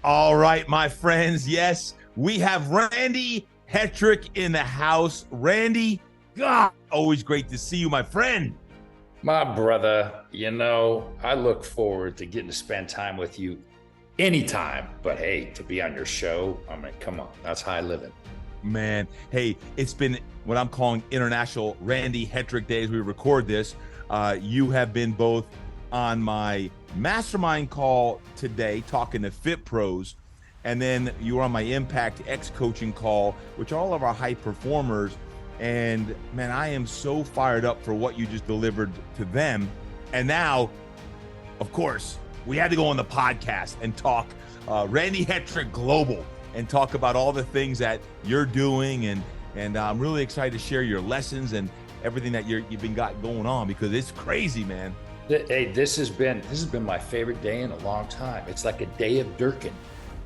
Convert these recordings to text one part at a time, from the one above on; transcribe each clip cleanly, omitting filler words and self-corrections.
All right, my friends. Yes, we have Randy Hetrick in the house. Randy, God, always great to see you, my friend. My brother, I look forward to getting to spend time with you anytime. But hey, to be on your show, I mean, come on, that's high living. Man, hey, it's been what I'm calling International Randy Hetrick Day as we record this. You have been both on my mastermind call today, talking to Fit Pros, and then you were on my Impact X coaching call, which are all of our high performers. And man, I am so fired up for what you just delivered to them. And now, of course, we had to go on the podcast and talk Randy Hetrick Global and talk about all the things that you're doing. And I'm really excited to share your lessons and everything that you've been got going on, because it's crazy, man. Hey, this has been my favorite day in a long time. It's like a day of Durkin.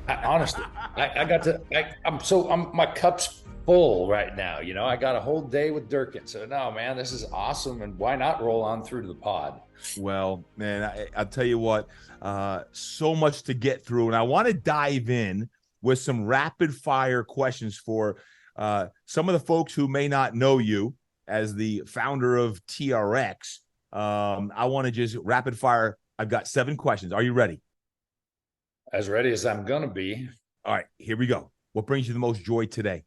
Honestly, I'm my cup's full right now. I got a whole day with Durkin. So no, man, this is awesome. And why not roll on through to the pod? Well, man, I'll tell you what, so much to get through. And I want to dive in with some rapid fire questions for some of the folks who may not know you as the founder of TRX. I want to just rapid fire. I've got 7 questions. Are you ready? As ready as I'm going to be. All right, here we go. What brings you the most joy today?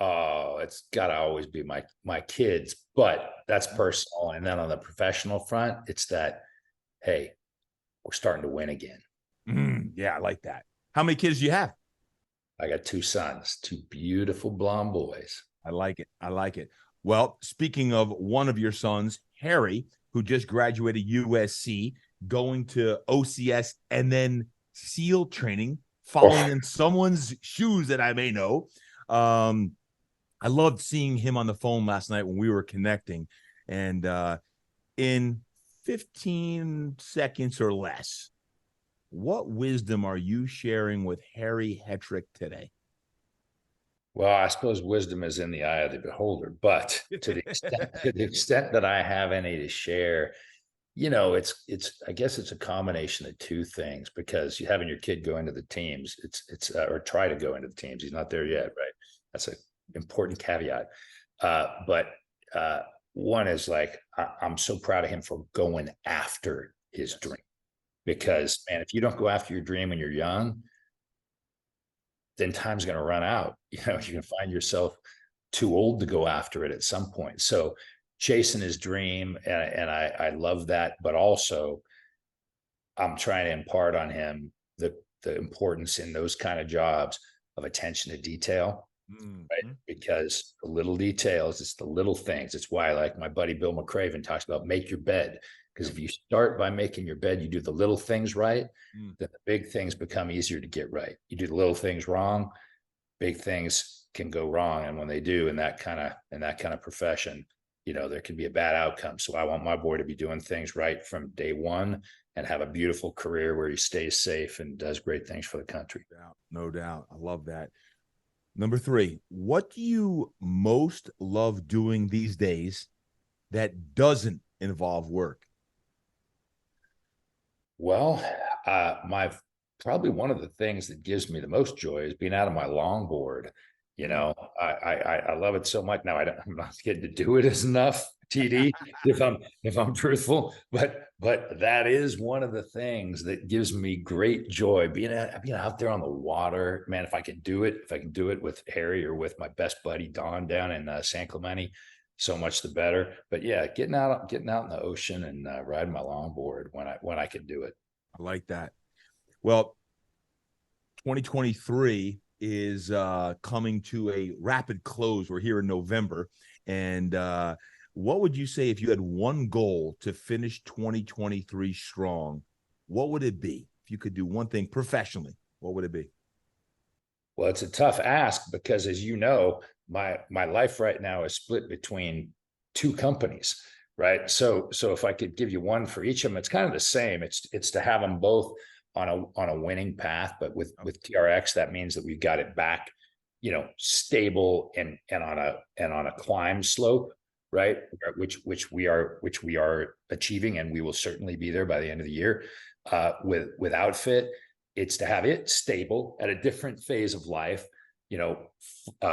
Oh, it's got to always be my kids, but that's personal. And then on the professional front, it's that, hey, we're starting to win again. Yeah, I like that. How many kids do you have? I got 2 sons, 2 beautiful blonde boys. I like it. I like it. Well, speaking of one of your sons, Harry, who just graduated USC, going to OCS and then SEAL training, following in someone's shoes that I may know. I loved seeing him on the phone last night when we were connecting. And in 15 seconds or less, what wisdom are you sharing with Harry Hetrick today? Well, I suppose wisdom is in the eye of the beholder, but to the extent that I have any to share, I guess it's a combination of 2 things, because you having your kid go into the teams, or try to go into the teams. He's not there yet, right? That's an important caveat. But one is like, I'm so proud of him for going after his dream, because man, if you don't go after your dream when you're young, then time's going to run out. You can find yourself too old to go after it at some point. So chasing his dream, and I love that, but also I'm trying to impart on him the importance in those kind of jobs of attention to detail, right? Because the little details, it's the little things. It's why, like my buddy Bill McCraven talks about, make your bed. Because if you start by making your bed, you do the little things right, then the big things become easier to get right. You do the little things wrong, big things can go wrong. And when they do in that kind of profession, there can be a bad outcome. So I want my boy to be doing things right from day one and have a beautiful career where he stays safe and does great things for the country. No doubt. I love that. Number 3, what do you most love doing these days that doesn't involve work? Well, my probably one of the things that gives me the most joy is being out of my longboard. I love it so much. Now I'm not getting to do it as enough, TD, if I'm truthful, but that is one of the things that gives me great joy, being out there on the water, man. If I can do it with Harry or with my best buddy Don down in San Clemente, so much the better. But yeah, getting out in the ocean and riding my longboard when I can do it. I like that. Well, 2023 is coming to a rapid close. We're here in November. And what would you say, if you had one goal to finish 2023 strong, what would it be? If you could do one thing professionally, what would it be? Well, it's a tough ask, because as you know, my life right now is split between 2 companies, right? So if I could give you one for each of them, it's kind of the same. It's to have them both on a winning path, but with TRX, that means that we've got it back, stable and on a climb slope, right? Which we are achieving, and we will certainly be there by the end of the year. with outfit, it's to have it stable at a different phase of life,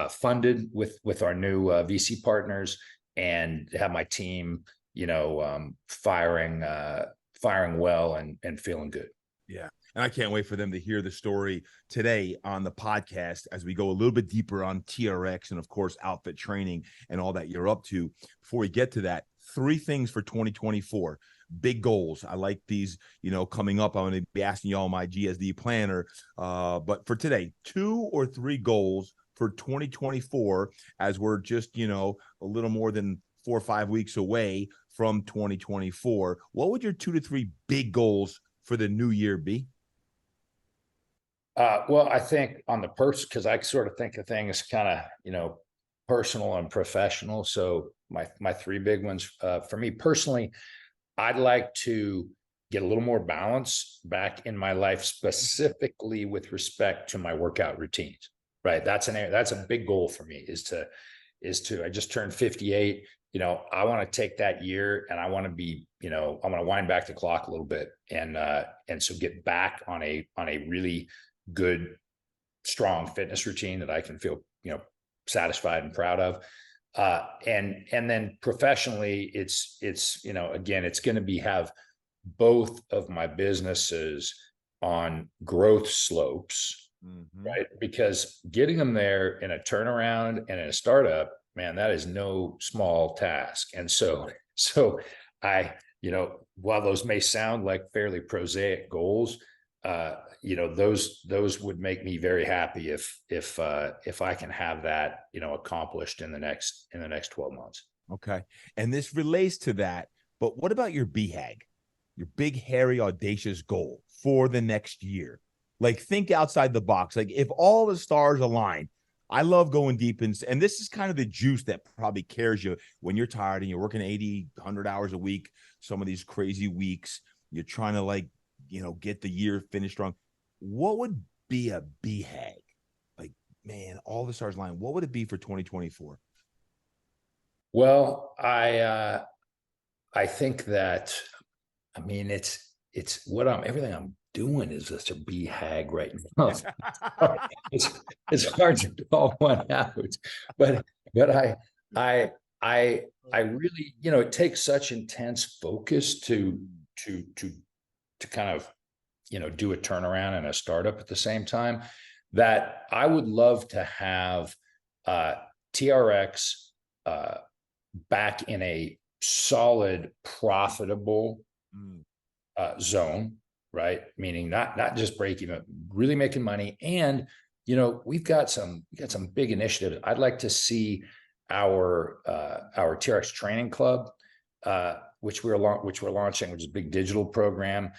funded with our new VC partners, and have my team, firing well and feeling good. Yeah. And I can't wait for them to hear the story today on the podcast as we go a little bit deeper on TRX and, of course, outfit training and all that you're up to. Before we get to that, 3 things for 2024. Big goals. I like these, coming up. I'm going to be asking y'all my GSD planner. But for today, 2 or 3 goals for 2024, as we're just, a little more than 4 or 5 weeks away from 2024. What would your 2 to 3 big goals for the new year be? Well, I think on the because I sort of think of things kind of, personal and professional. So my 3 big ones, for me personally, I'd like to get a little more balance back in my life, specifically with respect to my workout routines, right? That's a big goal for me I just turned 58. I want to take that year and I want to be, I want to wind back the clock a little bit and so get back on a really good, strong fitness routine that I can feel, satisfied and proud of. And then professionally, it's, again, it's going to be have both of my businesses on growth slopes, right? Because getting them there in a turnaround and in a startup, man, that is no small task. And so I, while those may sound like fairly prosaic goals, those would make me very happy if I can have that, accomplished in the next 12 months. Okay. And this relates to that, but what about your BHAG, your big, hairy, audacious goal for the next year? Like, think outside the box. Like, if all the stars align, I love going deep and this is kind of the juice that probably carries you when you're tired and you're working 80, 100 hours a week, some of these crazy weeks, you're trying to get the year finished strong. What would be a BHAG? Like, man, all the stars align. What would it be for 2024? Well, I think that, it's what everything I'm doing is just a BHAG right now. It's hard to call one out, but I really, it takes such intense focus to kind of, do a turnaround and a startup at the same time, that I would love to have TRX back in a solid, profitable zone, right? Meaning not just break even, really making money. And, we've got some big initiatives. I'd like to see our TRX training club, which we're launching, which is a big digital program,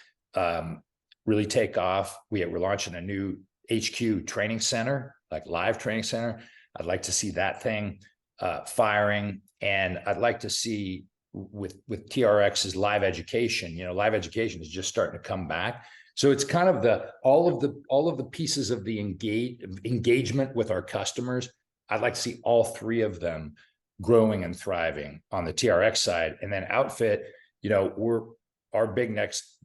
really take off. We're launching a new HQ training center, like live training center. I'd like to see that thing firing. And I'd like to see with TRX's live education, live education is just starting to come back. So it's kind of all of the pieces of the engagement with our customers. I'd like to see all 3 of them growing and thriving on the TRX side. And then outfit, our big next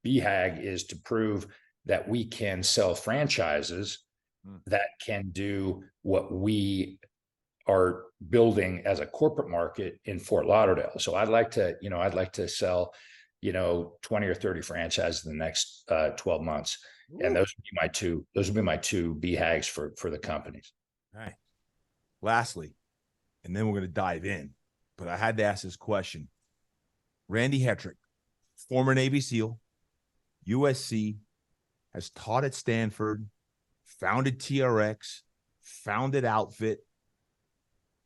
BHAG is to prove that we can sell franchises that can do what we are building as a corporate market in Fort Lauderdale. So I'd like to sell, 20 or 30 franchises in the next 12 months. Ooh. And those would be my two BHAGs for the companies. All right. Lastly, and then we're going to dive in, but I had to ask this question. Randy Hetrick, former Navy SEAL, USC, has taught at Stanford, founded TRX, founded Outfit.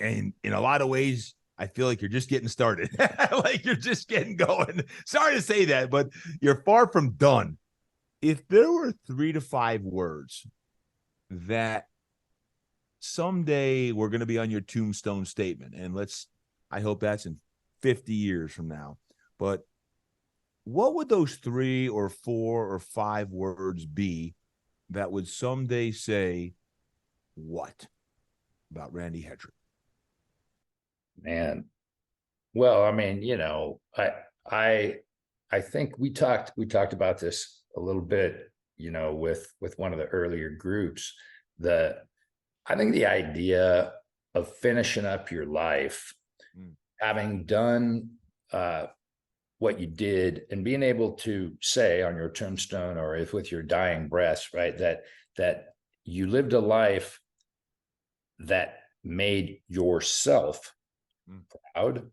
And in a lot of ways, I feel like you're just getting started. Like you're just getting going. Sorry to say that, but you're far from done. If there were 3 to 5 words that someday we're going to be on your tombstone statement, and I hope that's in 50 years from now, but what would those 3 or 4 or 5 words be that would someday say what about Randy Hetrick? Man, well, I I think we talked about this a little bit, with one of the earlier groups. I think the idea of finishing up your life, having done what you did, and being able to say on your tombstone, or if with your dying breath, right, that you lived a life that made yourself proud.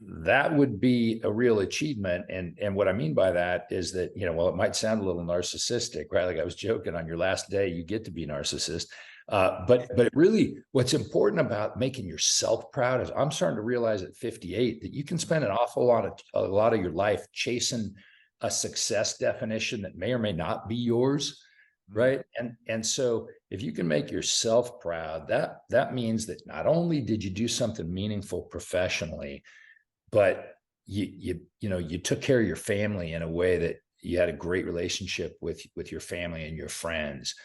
That would be a real achievement. And what I mean by that is that, well, it might sound a little narcissistic, right? Like I was joking, on your last day, you get to be narcissist. But really, what's important about making yourself proud is, I'm starting to realize at 58 that you can spend a lot of your life chasing a success definition that may or may not be yours, right? And so if you can make yourself proud, that means that not only did you do something meaningful professionally, but you took care of your family in a way that you had a great relationship with your family and your friends.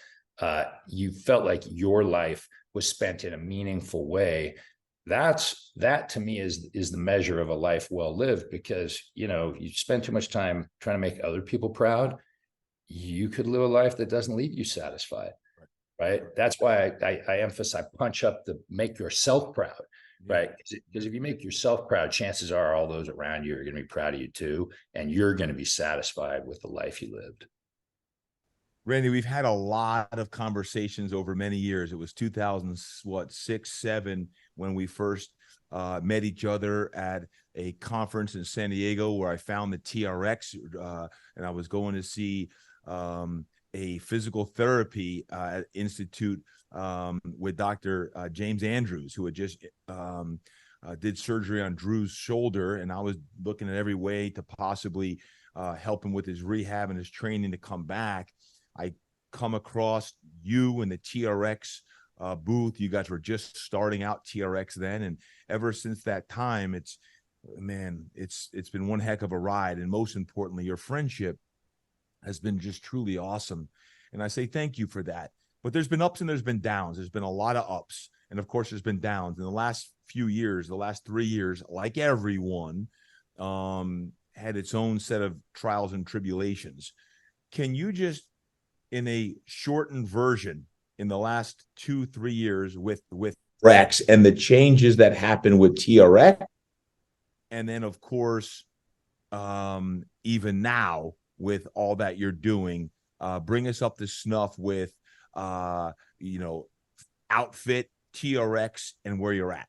You felt like your life was spent in a meaningful way. That to me is the measure of a life well lived, because you spend too much time trying to make other people proud, you could live a life that doesn't leave you satisfied, right? That's why I emphasize, punch up the make yourself proud. Right. Because if you make yourself proud, chances are all those around you are going to be proud of you too. And you're going to be satisfied with the life you lived. Randy, we've had a lot of conversations over many years. It was 2006, 7 when we first met each other at a conference in San Diego, where I found the TRX, and I was going to see a physical therapy institute with Dr. James Andrews, who had just did surgery on Drew's shoulder. And I was looking at every way to possibly help him with his rehab and his training to come back. I come across you in the TRX booth. You guys were just starting out TRX then. And ever since that time, it's been one heck of a ride. And most importantly, your friendship has been just truly awesome. And I say thank you for that. But there's been ups and there's been downs. There's been a lot of ups. And of course, there's been downs. In the last few years, the last 3 years, like everyone, had its own set of trials and tribulations. Can you just, in a shortened version, in the last 2-3 years with TRX and the changes that happened with TRX, and then of course, even now with all that you're doing, bring us up to snuff with, outfit, TRX, and where you're at.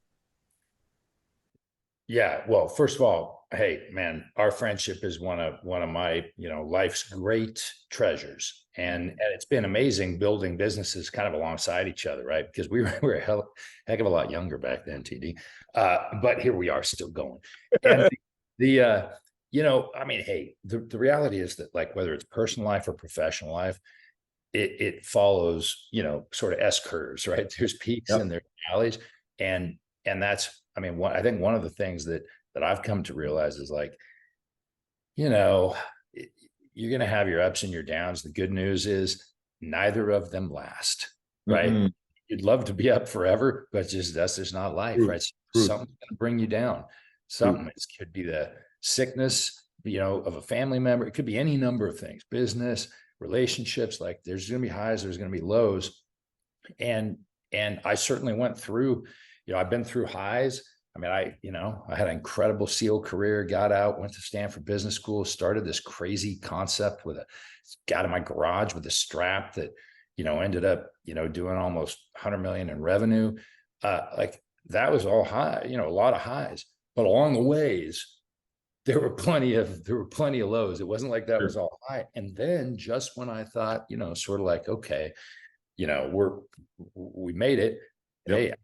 Yeah. Well, first of all, hey, man, our friendship is one of my, life's great treasures. And it's been amazing building businesses kind of alongside each other, right? Because we were a heck of a lot younger back then, TD. But here we are still going. And hey, the reality is that, like, whether it's personal life or professional life, it follows, sort of S curves, right? There's peaks and there's valleys. And that's, I think one of the things that I've come to realize is, like, you're going to have your ups and your downs. The good news is neither of them last, right? Mm-hmm. You'd love to be up forever, but that's just not life, right? Something's going to bring you down. It could be the sickness, of a family member. It could be any number of things, business, relationships. Like, there's going to be highs, there's going to be lows. And I certainly went through, I've been through highs. I had an incredible SEAL career, got out, went to Stanford Business School, started this crazy concept got in my garage with a strap that, ended up, doing almost 100 million in revenue. Like, that was all high, a lot of highs, but along the ways, there were plenty of lows. It wasn't like that was all high. And then just when I thought, sort of like, okay, we made it. Yep.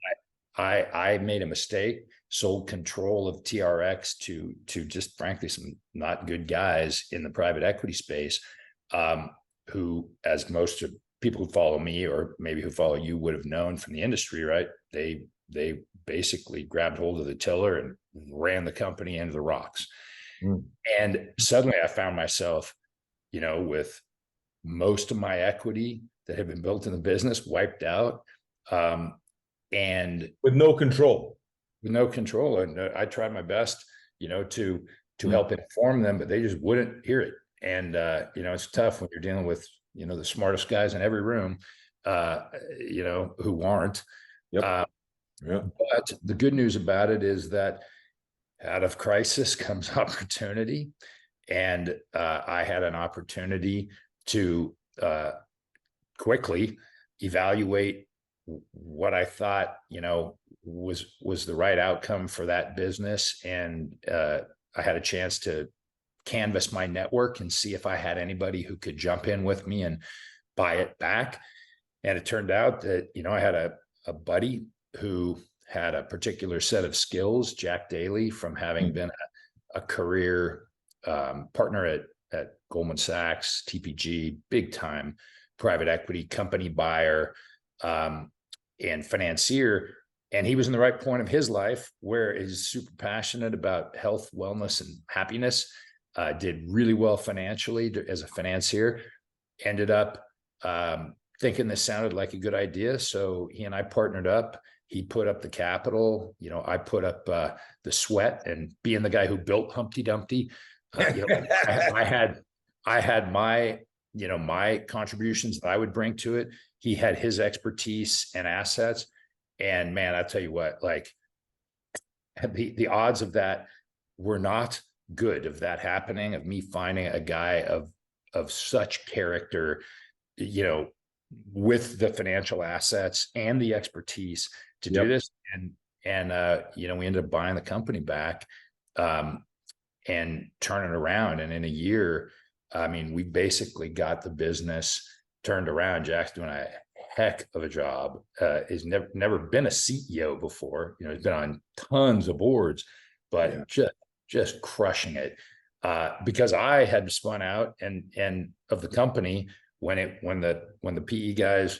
Hey, I made a mistake, sold control of TRX to just, frankly, some not good guys in the private equity space, who, as most of people who follow me, or maybe who follow you, would have known from the industry, right? They basically grabbed hold of the tiller and ran the company into the rocks. And suddenly I found myself, with most of my equity that had been built in the business wiped out, and with no control. And I tried my best, to to help inform them, but they just wouldn't hear it. And, it's tough when you're dealing with, the smartest guys in every room, who aren't. Yep. But the good news about it is that out of crisis comes opportunity. And I had an opportunity to quickly evaluate what I thought, was the right outcome for that business. And I had a chance to canvass my network and see if I had anybody who could jump in with me and buy it back. And it turned out that, I had a buddy who had a particular set of skills, Jack Daly, from having been a career partner at Goldman Sachs, TPG, big time private equity company buyer, and financier. And he was in the right point of his life where he's super passionate about health, wellness, and happiness. Did really well financially as a financier. Ended up thinking this sounded like a good idea. So he and I partnered up. He put up the capital. I put up the sweat, and being the guy who built Humpty Dumpty, I had my, my contributions that I would bring to it. He had his expertise and assets. And man, I tell you what, like the odds of that were not good, of that happening, of me finding a guy of such character, with the financial assets and the expertise to do this. And we ended up buying the company back, and turning around. And in a year, we basically got the business turned around. Jack's doing a heck of a job. He's never been a CEO before. He's been on tons of boards, but just crushing it. Because I had spun out and of the company when the PE guys,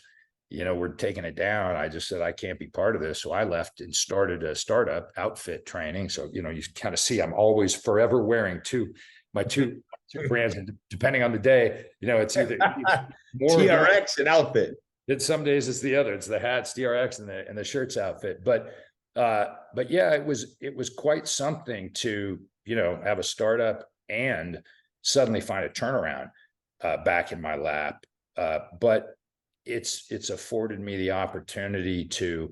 were taking it down. I just said, I can't be part of this. So I left and started a startup, Outfit Training. So, you kind of see I'm always forever wearing my two brands. And depending on the day, it's either more TRX and Outfit. Some days it's the other. It's the hats, TRX, and the shirts Outfit. But yeah, it was quite something to, have a startup and suddenly find a turnaround back in my lap. But it's afforded me the opportunity to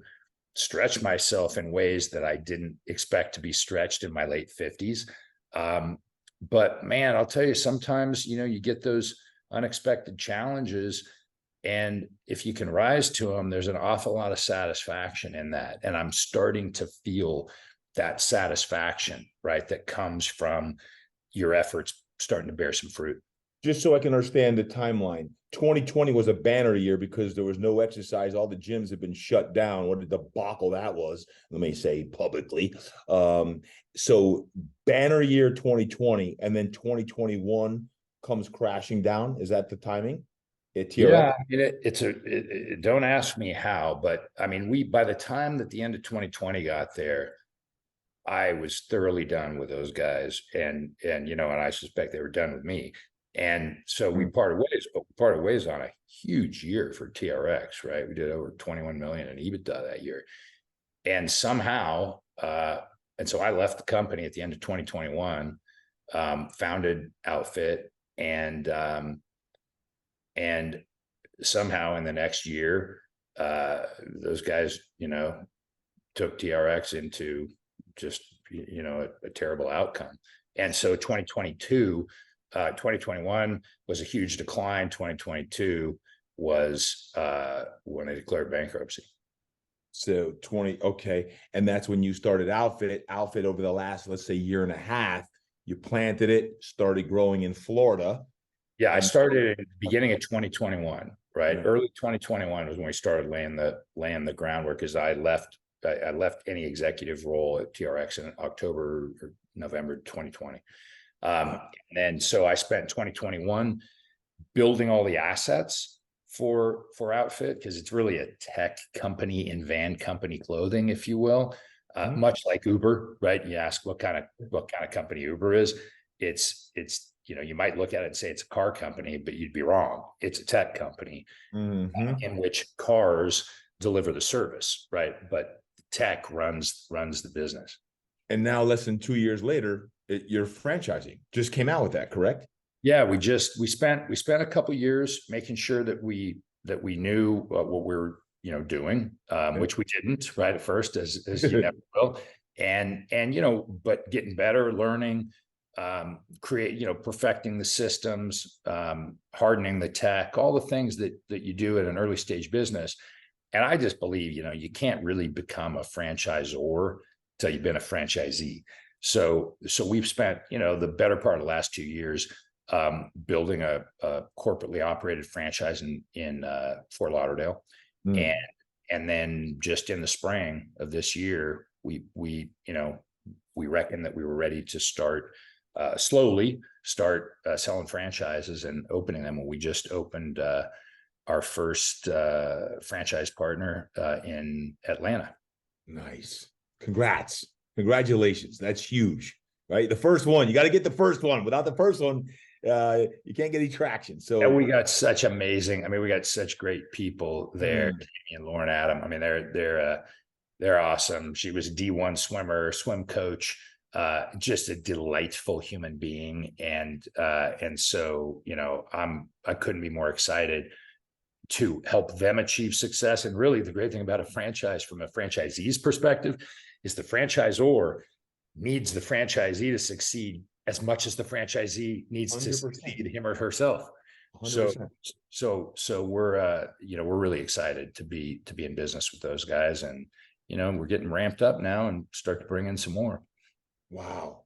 stretch myself in ways that I didn't expect to be stretched in my late 50s. But man, I'll tell you, sometimes, you get those unexpected challenges, and if you can rise to them, there's an awful lot of satisfaction in that. And I'm starting to feel that satisfaction, right, that comes from your efforts starting to bear some fruit. Just so I can understand the timeline, 2020 was a banner year because there was no exercise. All the gyms have been shut down. What a debacle that was, let me say publicly. So banner year 2020, and then 2021 comes crashing down. Is that the timing? Yeah, don't ask me how, but by the time that the end of 2020 got there, I was thoroughly done with those guys, and I suspect they were done with me. And so we parted ways, but we parted ways on a huge year for TRX, right? We did over 21 million in EBITDA that year. And somehow, and so I left the company at the end of 2021, founded Outfit, and somehow in the next year, those guys, took TRX into just, a terrible outcome. And so 2021 was a huge decline. 2022 was when I declared bankruptcy. So okay. And that's when you started Outfit over the last, let's say, year and a half. You planted it, started growing in Florida. Yeah, I started at the beginning of 2021, right? Yeah. Early 2021 was when we started laying the groundwork, because I left any executive role at TRX in October or November 2020. And so I spent 2021 building all the assets for Outfit, because it's really a tech company in van company clothing, if you will, much like Uber, right? You ask what kind of company Uber is. It's you might look at it and say it's a car company, but you'd be wrong. It's a tech company in which cars deliver the service, right? But tech runs the business. And now less than 2 years later, you're franchising. Just came out with that, correct? Yeah, we spent a couple of years making sure that we knew what we were doing, which we didn't right at first, as you never will, and but getting better, learning, perfecting the systems, hardening the tech, all the things that you do at an early stage business. And I just believe you can't really become a franchisor till you've been a franchisee. So we've spent the better part of the last 2 years building a corporately operated franchise in Fort Lauderdale. And then just in the spring of this year, we reckoned that we were ready to slowly start selling franchises and opening them. And we just opened our first franchise partner in Atlanta. Nice. Congratulations. That's huge, right? The first one, you got to get the first one. Without the first one, you can't get any traction. So and we got such great people there. Jamie and Lauren Adam. I mean, they're awesome. She was a D1 swimmer, swim coach, just a delightful human being. And so, I couldn't be more excited to help them achieve success. And really the great thing about a franchise from a franchisee's perspective is the franchisor needs the franchisee to succeed as much as the franchisee needs 100%. To succeed him or herself. 100%. So we're really excited to be in business with those guys, and we're getting ramped up now and start to bring in some more. Wow.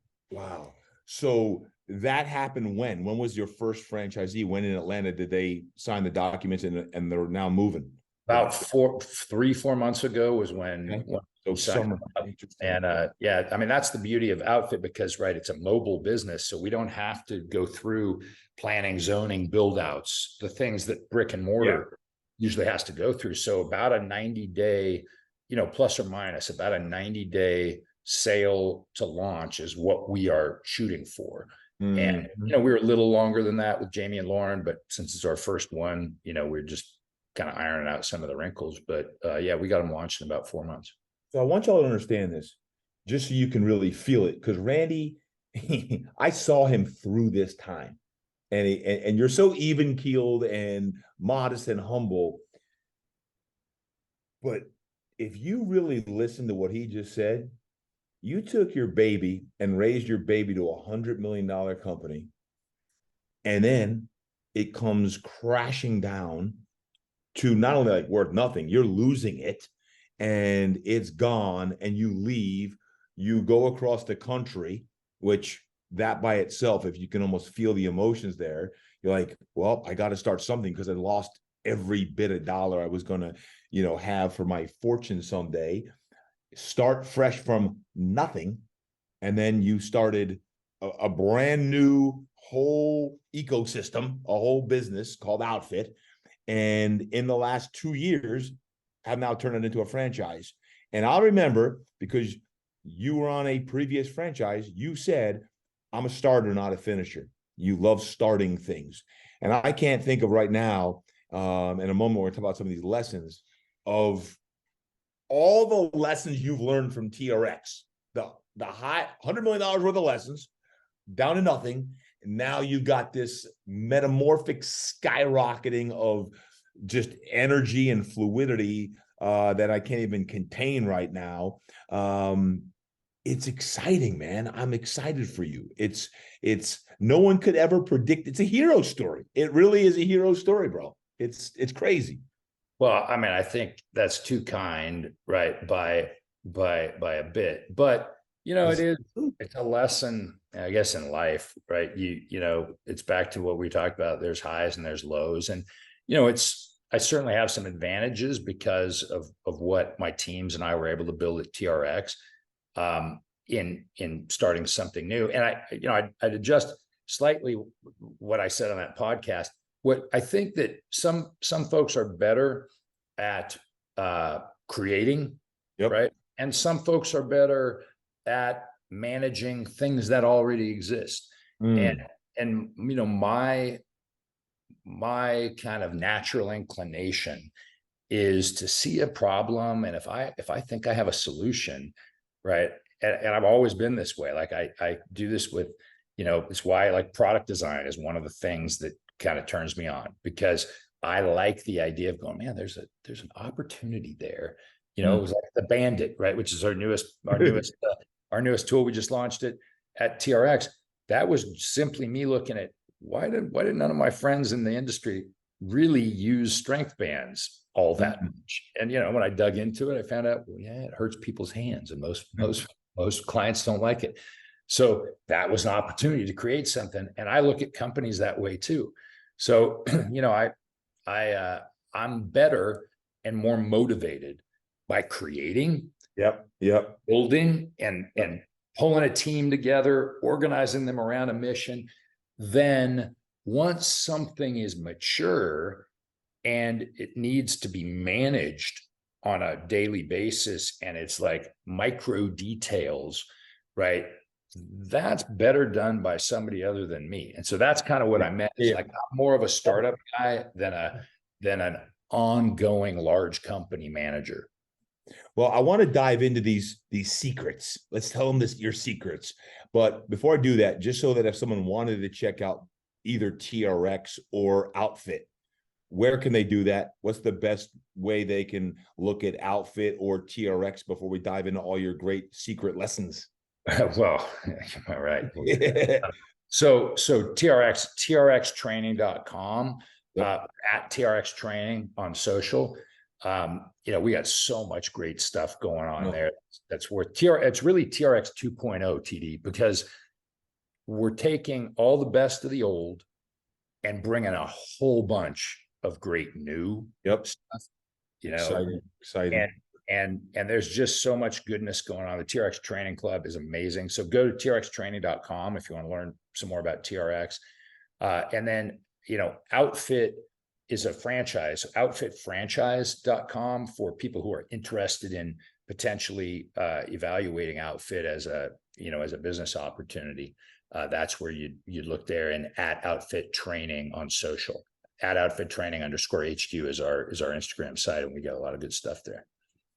So that happened when was your first franchisee? When in Atlanta did they sign the documents and they're now moving? About 3-4 months ago was when so summer. And I mean, that's the beauty of Outfit, because it's a mobile business, so we don't have to go through planning, zoning, build outs, the things that brick and mortar usually has to go through. So about a 90-day, plus or minus about a 90-day sale to launch is what we are shooting for. And we were a little longer than that with Jamie and Lauren, but since it's our first one, we're just kind of ironing out some of the wrinkles. But we got them launched in about 4 months. So I want y'all to understand this, just so you can really feel it, because Randy, I saw him through this time, and you're so even keeled and modest and humble. But if you really listen to what he just said, you took your baby and raised your baby to $100 million company, and then it comes crashing down to not only worth nothing, you're losing it, and it's gone, and you leave, you go across the country, which that by itself, if you can almost feel the emotions there, you're like, well, I got to start something because I lost every bit of dollar I was going to, have for my fortune someday. Start fresh from nothing. And then you started a brand new whole ecosystem, a whole business called Outfit. And in the last 2 years, have now turned it into a franchise. And I'll remember, because you were on a previous franchise, you said, I'm a starter, not a finisher. You love starting things. And I can't think of right now, in a moment where we talk about some of these lessons, of all the lessons you've learned from TRX, the high $100 million worth of lessons, down to nothing. And now you've got this metamorphic skyrocketing of just energy and fluidity that I can't even contain right now. It's exciting, man. I'm excited for you. It's no one could ever predict. It's a hero story. It really is a hero story, bro. It's crazy. Well, I mean, I think that's too kind, right? By a bit, but it's a lesson, I guess, in life, right? It's back to what we talked about. There's highs and there's lows, and I certainly have some advantages because of what my teams and I were able to build at TRX, in starting something new. And I'd adjust slightly what I said on that podcast. What I think that some folks are better at creating, right? And some folks are better at managing things that already exist. And my kind of natural inclination is to see a problem, and if I think I have a solution, right, and I've always been this way. Like I do this with, it's why like product design is one of the things that kind of turns me on, because I like the idea of going, man, there's an opportunity there. It was like the Bandit, right? Which is our newest tool. We just launched it at TRX. That was simply me looking at why did none of my friends in the industry really use strength bands all that much? And when I dug into it, I found out, well, yeah, it hurts people's hands, and most clients don't like it. So that was an opportunity to create something. And I look at companies that way too. So I'm better and more motivated by creating, building, and pulling a team together, organizing them around a mission. Then once something is mature and it needs to be managed on a daily basis, and it's like micro details, right? That's better done by somebody other than me. And so that's kind of what I meant. It's like I'm more of a startup guy than an ongoing large company manager. Well, I want to dive into these secrets. Let's tell them your secrets. But before I do that, just so that if someone wanted to check out either TRX or Outfit, where can they do that? What's the best way they can look at Outfit or TRX before we dive into all your great secret lessons? Well, all right. So trxtraining.com, at TRX Training on social. We got so much great stuff going on there. That's worth it's really TRX 2.0 TD, because we're taking all the best of the old and bringing a whole bunch of great new stuff, exciting. And there's just so much goodness going on. The TRX Training Club is amazing. So go to trxtraining.com if you want to learn some more about TRX. And then, Outfit is a franchise, outfitfranchise.com, for people who are interested in potentially evaluating Outfit as a business opportunity. That's where you'd look there, and at Outfit Training on social. At Outfit Training _HQ is our Instagram site, and we got a lot of good stuff there.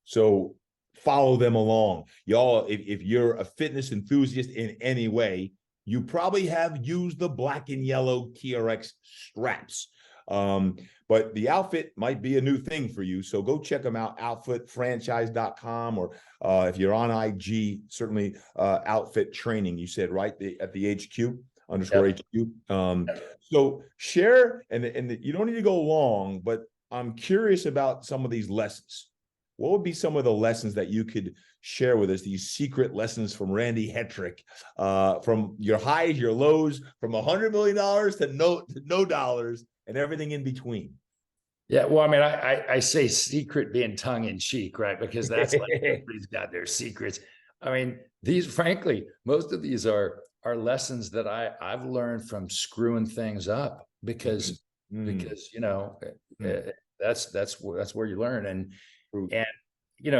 So follow them along. Y'all, if you're a fitness enthusiast in any way, you probably have used the black and yellow TRX straps. But the Outfit might be a new thing for you. So go check them out, outfitfranchise.com, or if you're on IG, certainly Outfit Training, you said, right? At the HQ _HQ. So share, and you don't need to go long, but I'm curious about some of these lessons. What would be some of the lessons that you could share with us, these secret lessons from Randy Hetrick, from your highs, your lows, from $100 million to no dollars, and everything in between? Yeah, well, I mean, I say secret being tongue in cheek, right? Because that's like everybody's got their secrets. I mean, frankly, most of these are lessons that I've learned from screwing things up, because that's where you learn. And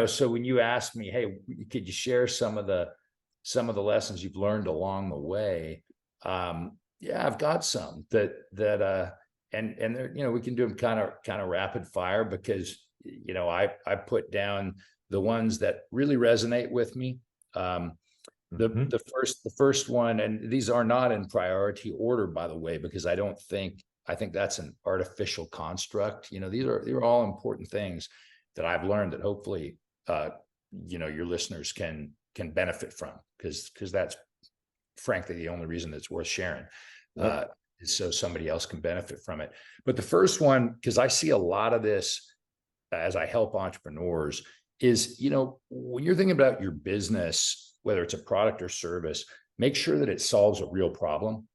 so when you ask me, hey, could you share some of the lessons you've learned along the way? Yeah, I've got some that and they're, we can do them kind of rapid fire, because I put down the ones that really resonate with me. The first one, and these are not in priority order, by the way, because I think that's an artificial construct. These are all important things that I've learned that hopefully your listeners can benefit from, because that's frankly the only reason it's worth sharing, is so somebody else can benefit from it. But the first one, because I see a lot of this as I help entrepreneurs, is when you're thinking about your business, whether it's a product or service, make sure that it solves a real problem.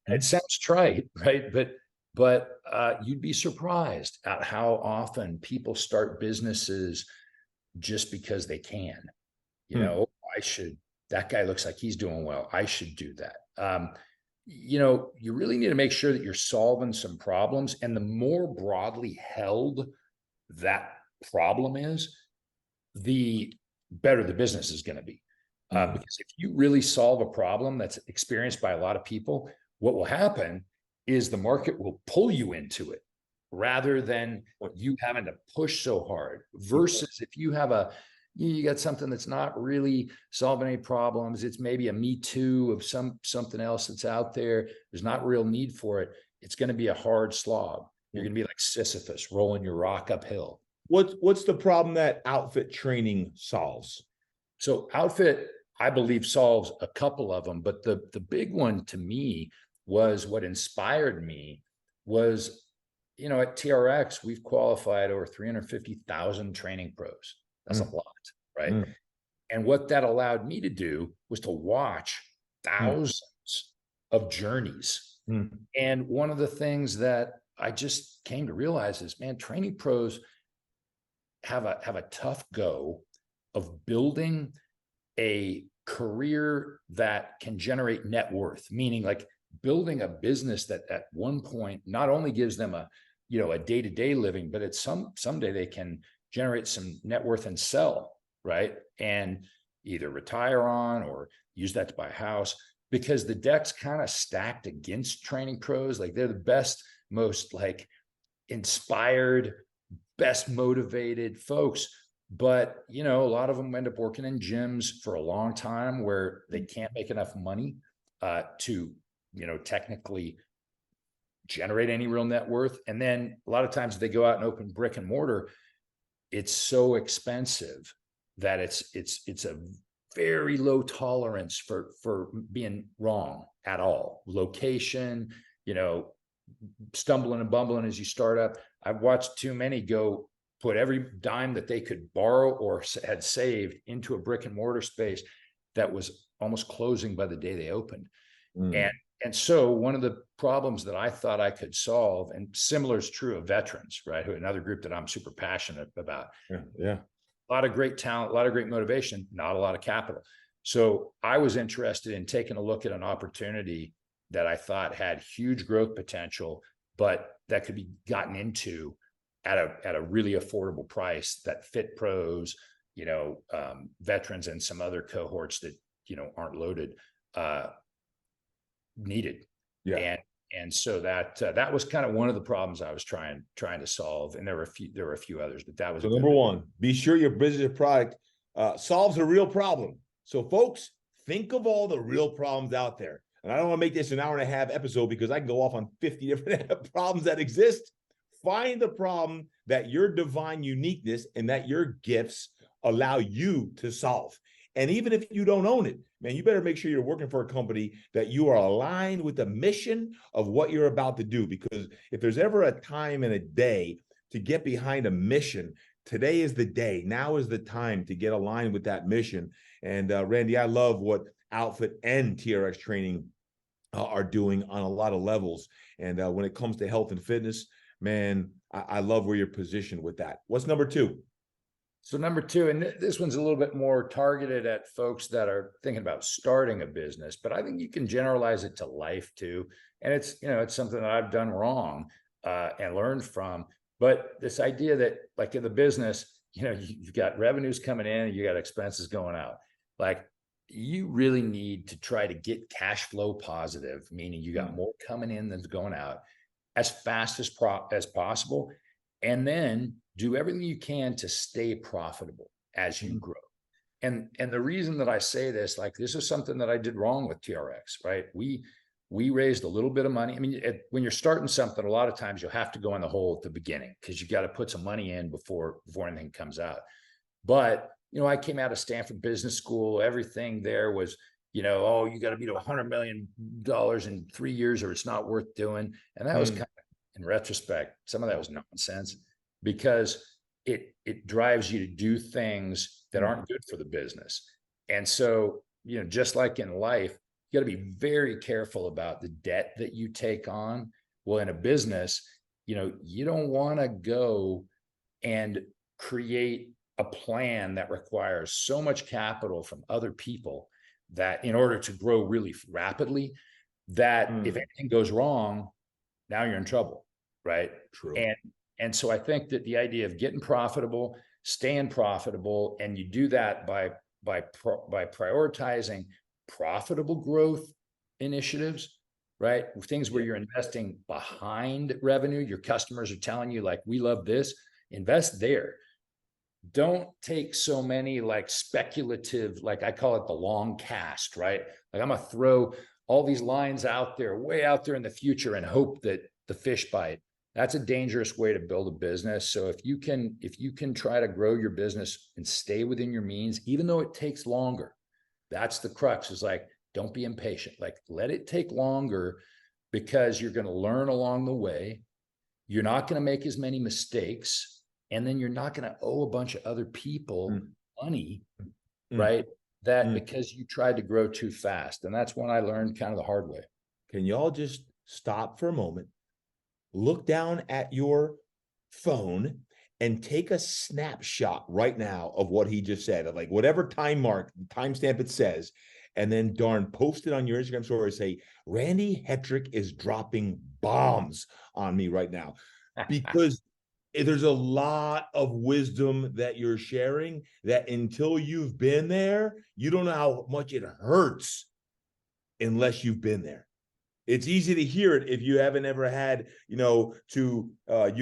It sounds trite, right? But you'd be surprised at how often people start businesses just because they can. That guy looks like he's doing well, I should do that. You really need to make sure that you're solving some problems. And the more broadly held that problem is, the better the business is going to be. Because if you really solve a problem that's experienced by a lot of people, what will happen is the market will pull you into it, rather than you having to push so hard. Versus if you have you got something that's not really solving any problems. It's maybe a me too of something else that's out there. There's not real need for it. It's going to be a hard slog. You're going to be like Sisyphus rolling your rock uphill. What's the problem that outfit training solves? So outfit, I believe, solves a couple of them, but the big one to me was what inspired me was, at TRX, we've qualified over 350,000 training pros. That's a lot, right? And what that allowed me to do was to watch thousands of journeys. And one of the things that I just came to realize is, man, training pros have a tough go of building a career that can generate net worth, meaning like building a business that at one point not only gives them a day-to-day living, but it's someday they can generate some net worth and sell, right? And either retire on or use that to buy a house, because the deck's kind of stacked against training pros. Like they're the best, most like inspired, best motivated folks. But, a lot of them end up working in gyms for a long time where they can't make enough money to, technically generate any real net worth. And then a lot of times they go out and open brick and mortar. It's so expensive that it's a very low tolerance for being wrong at all. Location, stumbling and bumbling as you start up. I've watched too many go put every dime that they could borrow or had saved into a brick and mortar space that was almost closing by the day they opened. And so one of the problems that I thought I could solve, and similar is true of veterans, right? Another group that I'm super passionate about. Yeah. A lot of great talent, a lot of great motivation, not a lot of capital. So I was interested in taking a look at an opportunity that I thought had huge growth potential, but that could be gotten into at a really affordable price that fit pros, veterans and some other cohorts that, aren't loaded, needed. Yeah. And so that was kind of one of the problems I was trying to solve. And there were a few others, but that was so number one. Be sure your business or product solves a real problem. So folks, think of all the real problems out there. And I don't want to make this an hour and a half episode because I can go off on 50 different problems that exist. Find the problem that your divine uniqueness and that your gifts allow you to solve. And even if you don't own it, man, you better make sure you're working for a company that you are aligned with the mission of what you're about to do. Because if there's ever a time and a day to get behind a mission, today is the day. Now is the time to get aligned with that mission. And Randy, I love what Outfit and TRX training are doing on a lot of levels. And when it comes to health and fitness, man, I love where you're positioned with that. What's number two? So number two, and this one's a little bit more targeted at folks that are thinking about starting a business, but I think you can generalize it to life too. And it's something that I've done wrong and learned from. But this idea that like in the business, you've got revenues coming in, you got expenses going out. Like you really need to try to get cash flow positive, meaning you got more coming in than's going out as fast as possible. And then do everything you can to stay profitable as you grow. And the reason that I say this, like this is something that I did wrong with TRX, right? We raised a little bit of money. I mean, when you're starting something, a lot of times you'll have to go in the hole at the beginning because you got to put some money in before anything comes out. But, I came out of Stanford Business School. Everything there was, you got to be to $100 million in 3 years or it's not worth doing. And that was kind of, in retrospect, some of that was nonsense because it drives you to do things that aren't good for the business. And so, just like in life, you got to be very careful about the debt that you take on. Well, in a business, you don't want to go and create a plan that requires so much capital from other people that in order to grow really rapidly, that if anything goes wrong, now you're in trouble, right? True. And so I think that the idea of getting profitable, staying profitable, and you do that by prioritizing profitable growth initiatives, right? Things where you're investing behind revenue. Your customers are telling you like, we love this, invest there. don't take so many like speculative, like I call it the long cast, right? Like I'm gonna throw all these lines out there, way out there in the future, and hope that the fish bite. That's a dangerous way to build a business. So if you can try to grow your business and stay within your means, even though it takes longer, that's the crux, is like, don't be impatient. Like, let it take longer, because you're going to learn along the way. You're not going to make as many mistakes. And then you're not going to owe a bunch of other people money, right? That because you tried to grow too fast. And that's when I learned kind of the hard way. Can y'all just stop for a moment, look down at your phone, and take a snapshot right now of what he just said, of like whatever timestamp it says, and then post it on your Instagram story and say, Randy Hetrick is dropping bombs on me right now. Because there's a lot of wisdom that you're sharing that until you've been there, you don't know how much it hurts unless you've been there. It's easy to hear it if you haven't ever had, you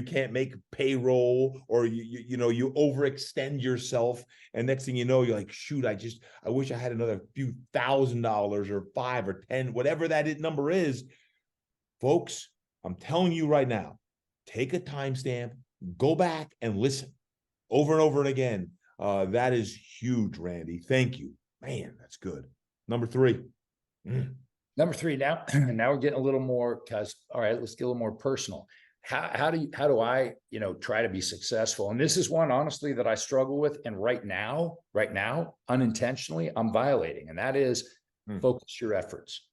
can't make payroll, or you overextend yourself. And next thing you know, you're like, shoot, I wish I had another few $1,000 or 5 or 10, whatever that number is. Folks, I'm telling you right now, take a timestamp, go back and listen over and over and again. That is huge, Randy. Thank you. Man, that's good. Number 3. Number 3, now we're getting a little more, because, all right, let's get a little more personal. How do I, try to be successful? And this is one, honestly, that I struggle with. And right now, unintentionally, I'm violating. And that is focus your efforts,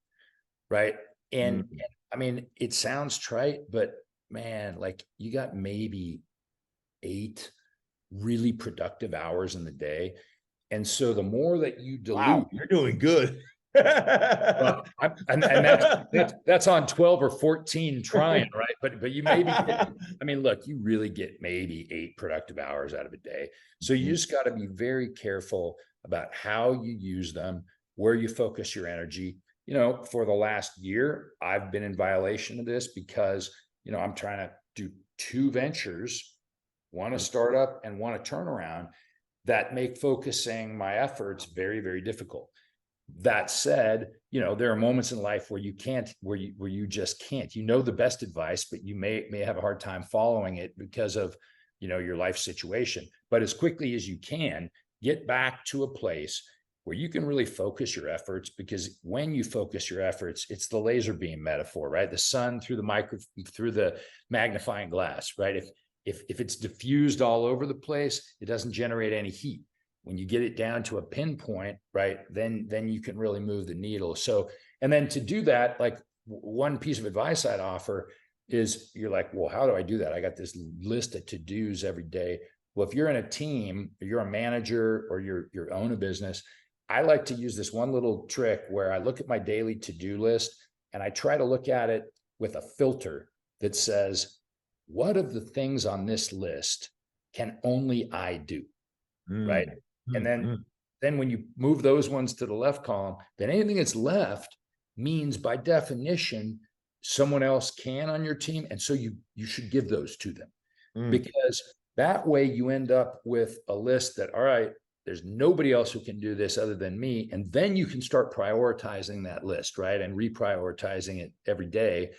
right? And I mean, it sounds trite, but man, like, you got maybe 8 really productive hours in the day. And so the more that you dilute, wow, you're doing good. Well, and that's on 12 or 14 trying, right? But you maybe look, you really get maybe 8 productive hours out of a day. So you just got to be very careful about how you use them, where you focus your energy. For the last year, I've been in violation of this because, I'm trying to do 2 ventures, one a startup and one a turnaround, that make focusing my efforts very, very difficult. That said, there are moments in life where you can't, where you just can't. The best advice, but you may have a hard time following it because of, your life situation. But as quickly as you can, get back to a place where you can really focus your efforts, because when you focus your efforts, it's the laser beam metaphor, right? The sun through the magnifying glass, right? If it's diffused all over the place, it doesn't generate any heat. When you get it down to a pinpoint, right, then you can really move the needle. So, and then to do that, like, one piece of advice I'd offer is, you're like, well, how do I do that? I got this list of to-dos every day. Well, if you're in a team, or you're a manager, or you own a business, I like to use this one little trick where I look at my daily to-do list and I try to look at it with a filter that says, what of the things on this list can only I do, right? And then when you move those ones to the left column, then anything that's left means, by definition, someone else can on your team. And so you should give those to them, because that way you end up with a list that, all right, there's nobody else who can do this other than me. And then you can start prioritizing that list, right? And reprioritizing it every day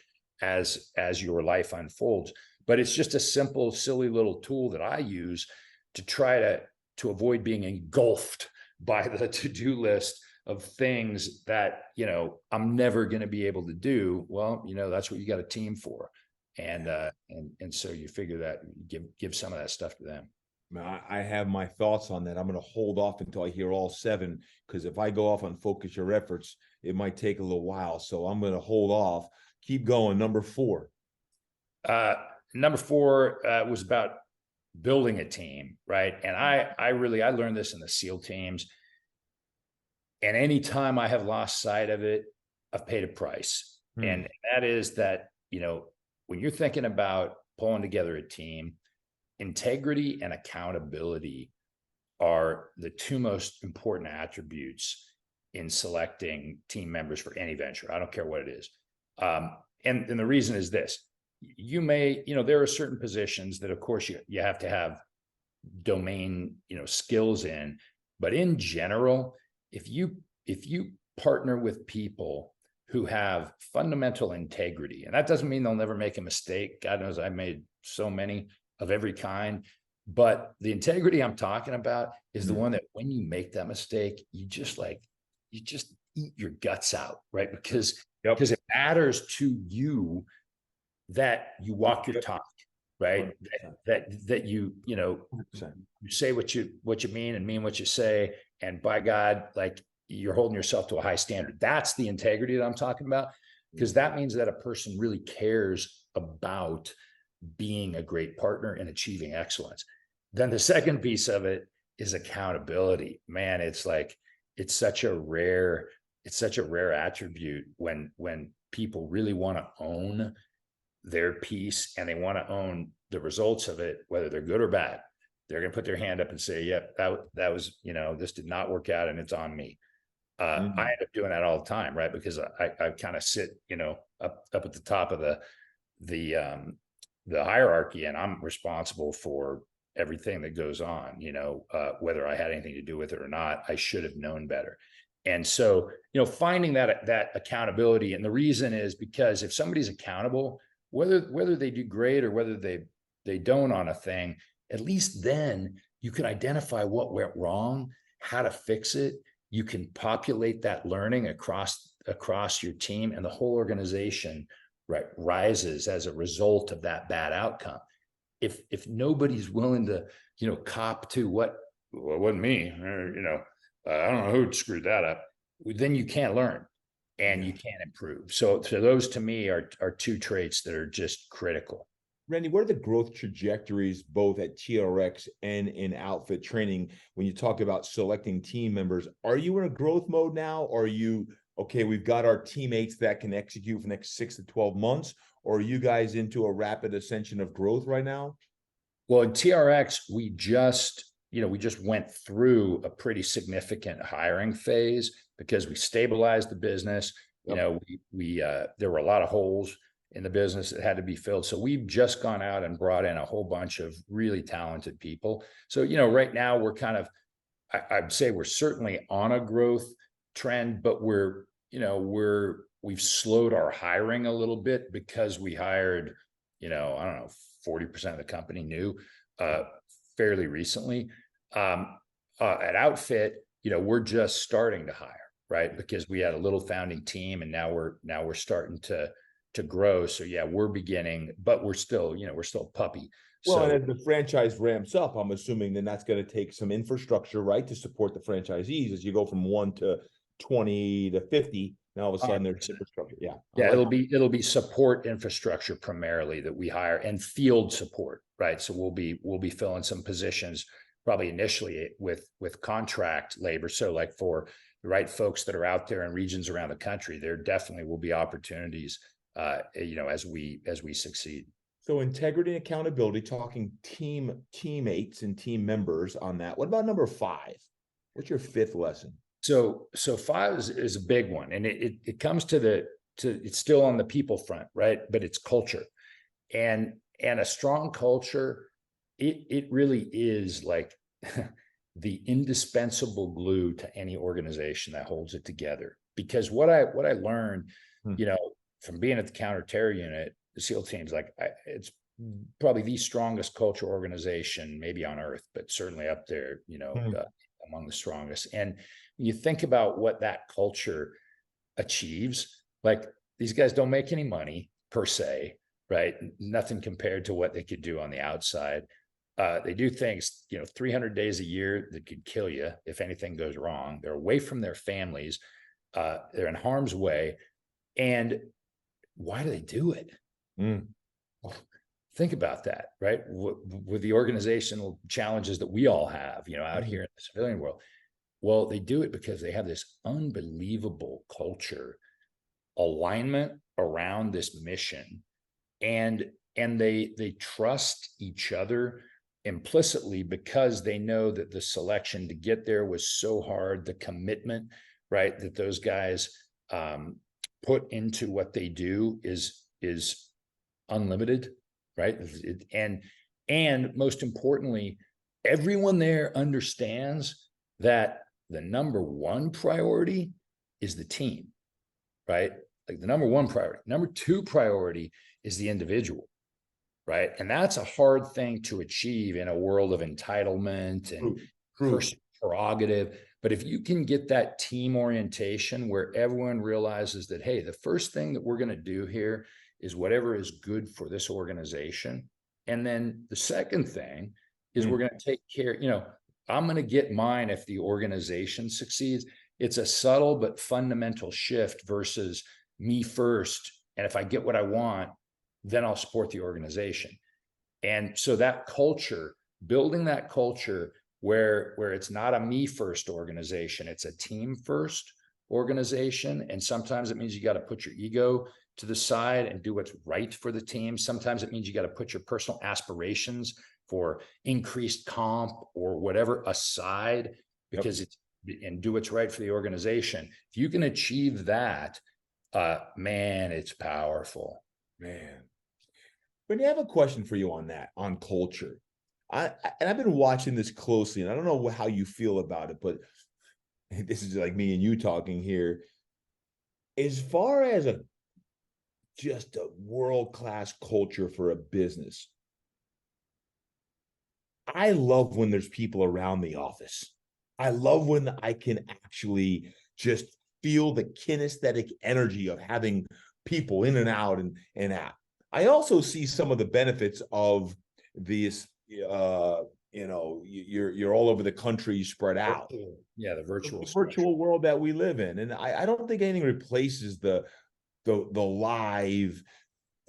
as your life unfolds. But it's just a simple, silly little tool that I use to try to avoid being engulfed by the to-do list of things that, I'm never going to be able to do. Well, that's what you got a team for. And so you figure that, give some of that stuff to them. I have my thoughts on that. I'm going to hold off until I hear all 7, because if I go off on focus your efforts, it might take a little while. So I'm going to hold off. Keep going. Number 4. Number 4 was about building a team, right? And I learned this in the SEAL teams. And anytime I have lost sight of it, I've paid a price. And that is that, when you're thinking about pulling together a team, integrity and accountability are the 2 most important attributes in selecting team members for any venture. I don't care what it is. And the reason is this: there are certain positions that, of course, you have to have domain, skills in. But in general, if you partner with people who have fundamental integrity, and that doesn't mean they'll never make a mistake. God knows I've made so many of every kind. But the integrity I'm talking about is the one that when you make that mistake, you just eat your guts out, right? Because it matters to you that you walk your talk, right? That you say what you mean and mean what you say. And by God, like, you're holding yourself to a high standard. That's the integrity that I'm talking about, because that means that a person really cares about being a great partner and achieving excellence. Then the second piece of it is accountability. Man, it's such a rare attribute when people really want to own their piece and they want to own the results of it, whether they're good or bad. They're going to put their hand up and say, yep, that was, this did not work out and it's on me. I end up doing that all the time, right? Because I kind of sit, up at the top of the hierarchy, and I'm responsible for everything that goes on, whether I had anything to do with it or not. I should have known better. And so, finding that accountability, and the reason is because if somebody's accountable, whether they do great or whether they don't on a thing, at least then you can identify what went wrong, how to fix it. You can populate that learning across your team, and the whole organization, right, rises as a result of that bad outcome. If nobody's willing to, cop to well, it wasn't me, I don't know who screwed that up, then you can't learn and you can't improve. So those to me are two traits that are just critical. Randy, what are the growth trajectories both at TRX and in outfit training when you talk about selecting team members? Are you in a growth mode now? Or are you, okay, we've got our teammates that can execute for the next 6 to 12 months? Or are you guys into a rapid ascension of growth right now? Well, in TRX, we just went through a pretty significant hiring phase because we stabilized the business. Yep. There were a lot of holes in the business that had to be filled. So we've just gone out and brought in a whole bunch of really talented people. So, right now we're kind of, I'd say we're certainly on a growth trend, but we've slowed our hiring a little bit because we hired, I don't know, 40% of the company new fairly recently. At Outfit, we're just starting to hire, right? Because we had a little founding team, and now we're starting to grow. So yeah, we're beginning, but we're still puppy. Well, So, and as the franchise ramps up, I'm assuming then that's going to take some infrastructure, right, to support the franchisees as you go from 1 to 20 to 50. Now all of a sudden there's infrastructure. Yeah. It'll be support infrastructure primarily that we hire, and field support, right? So we'll be filling some positions probably initially with contract labor. So like for the right folks that are out there in regions around the country, there definitely will be opportunities as we succeed. So integrity and accountability, talking teammates and team members on that. What about number 5? What's your 5th lesson? So 5 is a big one, and it comes to it's still on the people front, right? But it's culture, and a strong culture. It really is like the indispensable glue to any organization that holds it together. Because what I learned, from being at the counter-terror unit, the SEAL teams, it's probably the strongest culture organization maybe on earth, but certainly up there, among the strongest. And when you think about what that culture achieves, like, these guys don't make any money per se, right? Nothing compared to what they could do on the outside. They do things, 300 days a year that could kill you if anything goes wrong. They're away from their families. They're in harm's way. And why do they do it? Well, think about that, right? With the organizational challenges that we all have, out here in the civilian world. Well, they do it because they have this unbelievable culture alignment around this mission, and they trust each other implicitly because they know that the selection to get there was so hard. The commitment, right, that those guys put into what they do is unlimited, right? And most importantly, everyone there understands that the number one priority is the team, right? Like the number one priority. Number two priority is the individual, right? And that's a hard thing to achieve in a world of entitlement and personal prerogative. But if you can get that team orientation where everyone realizes that, hey, the first thing that we're going to do here is whatever is good for this organization. And then the second thing is we're going to take care, I'm going to get mine if the organization succeeds. It's a subtle but fundamental shift versus me first. And if I get what I want, then I'll support the organization. And so that culture, building that culture where it's not a me first organization, it's a team first organization. And sometimes it means you got to put your ego to the side and do what's right for the team. Sometimes it means you got to put your personal aspirations for increased comp or whatever aside, because it's, and do what's right for the organization. If you can achieve that, man, it's powerful. Man. But I have a question for you on that, on culture. And I've been watching this closely, and I don't know how you feel about it, but this is like me and you talking here. As far as just a world-class culture for a business, I love when there's people around the office. I love when I can actually just feel the kinesthetic energy of having people in and out and out. I also see some of the benefits of these, you're all over the country spread out. Yeah, the virtual world that we live in. And I don't think anything replaces the live,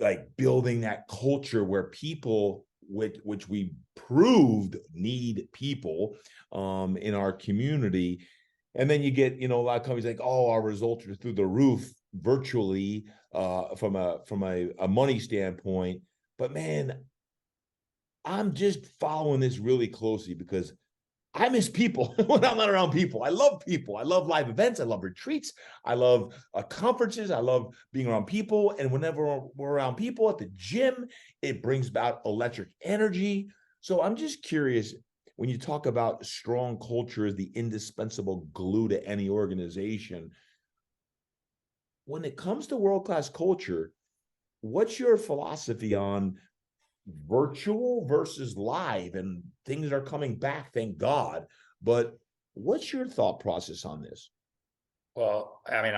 like building that culture where people, which we proved need people in our community. And then you get, a lot of companies like, oh, our results are through the roof virtually from a money standpoint. But man, I'm just following this really closely because I miss people when I'm not around people. I love people. I love live events. I love retreats. I love conferences. I love being around people. And whenever we're around people at the gym, it brings about electric energy. So I'm just curious, when you talk about strong culture as the indispensable glue to any organization, when it comes to world-class culture, what's your philosophy on virtual versus live? And things are coming back, thank God. But what's your thought process on this? Well, I mean,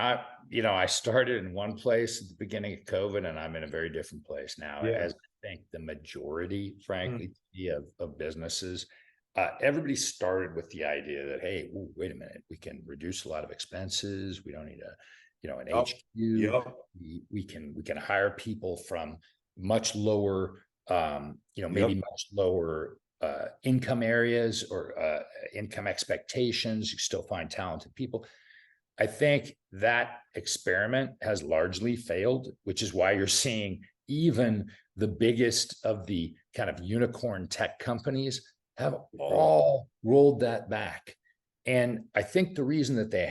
I started in one place at the beginning of COVID, and I'm in a very different place now. Yeah. As I think the majority, frankly, of businesses, everybody started with the idea that, hey, wait a minute, we can reduce a lot of expenses. We don't need an HQ. We can hire people from much lower, maybe much lower income areas or income expectations. You still find talented people. I think that experiment has largely failed, which is why you're seeing even the biggest of the kind of unicorn tech companies have all rolled that back. And I think the reason that they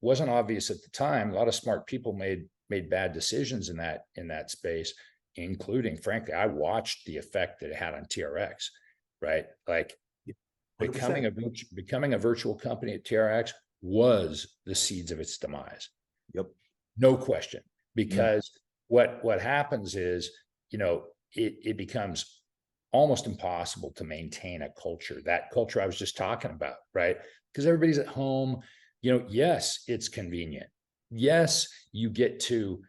wasn't obvious at the time. A lot of smart people made bad decisions in that space, including, frankly, I watched the effect that it had on TRX, right? Like 100%. Becoming a virtual company at TRX was the seeds of its demise. Yep. No question. Because what happens is, it becomes almost impossible to maintain a culture, that culture I was just talking about, right? Because everybody's at home, yes, it's convenient. Yes, you get to,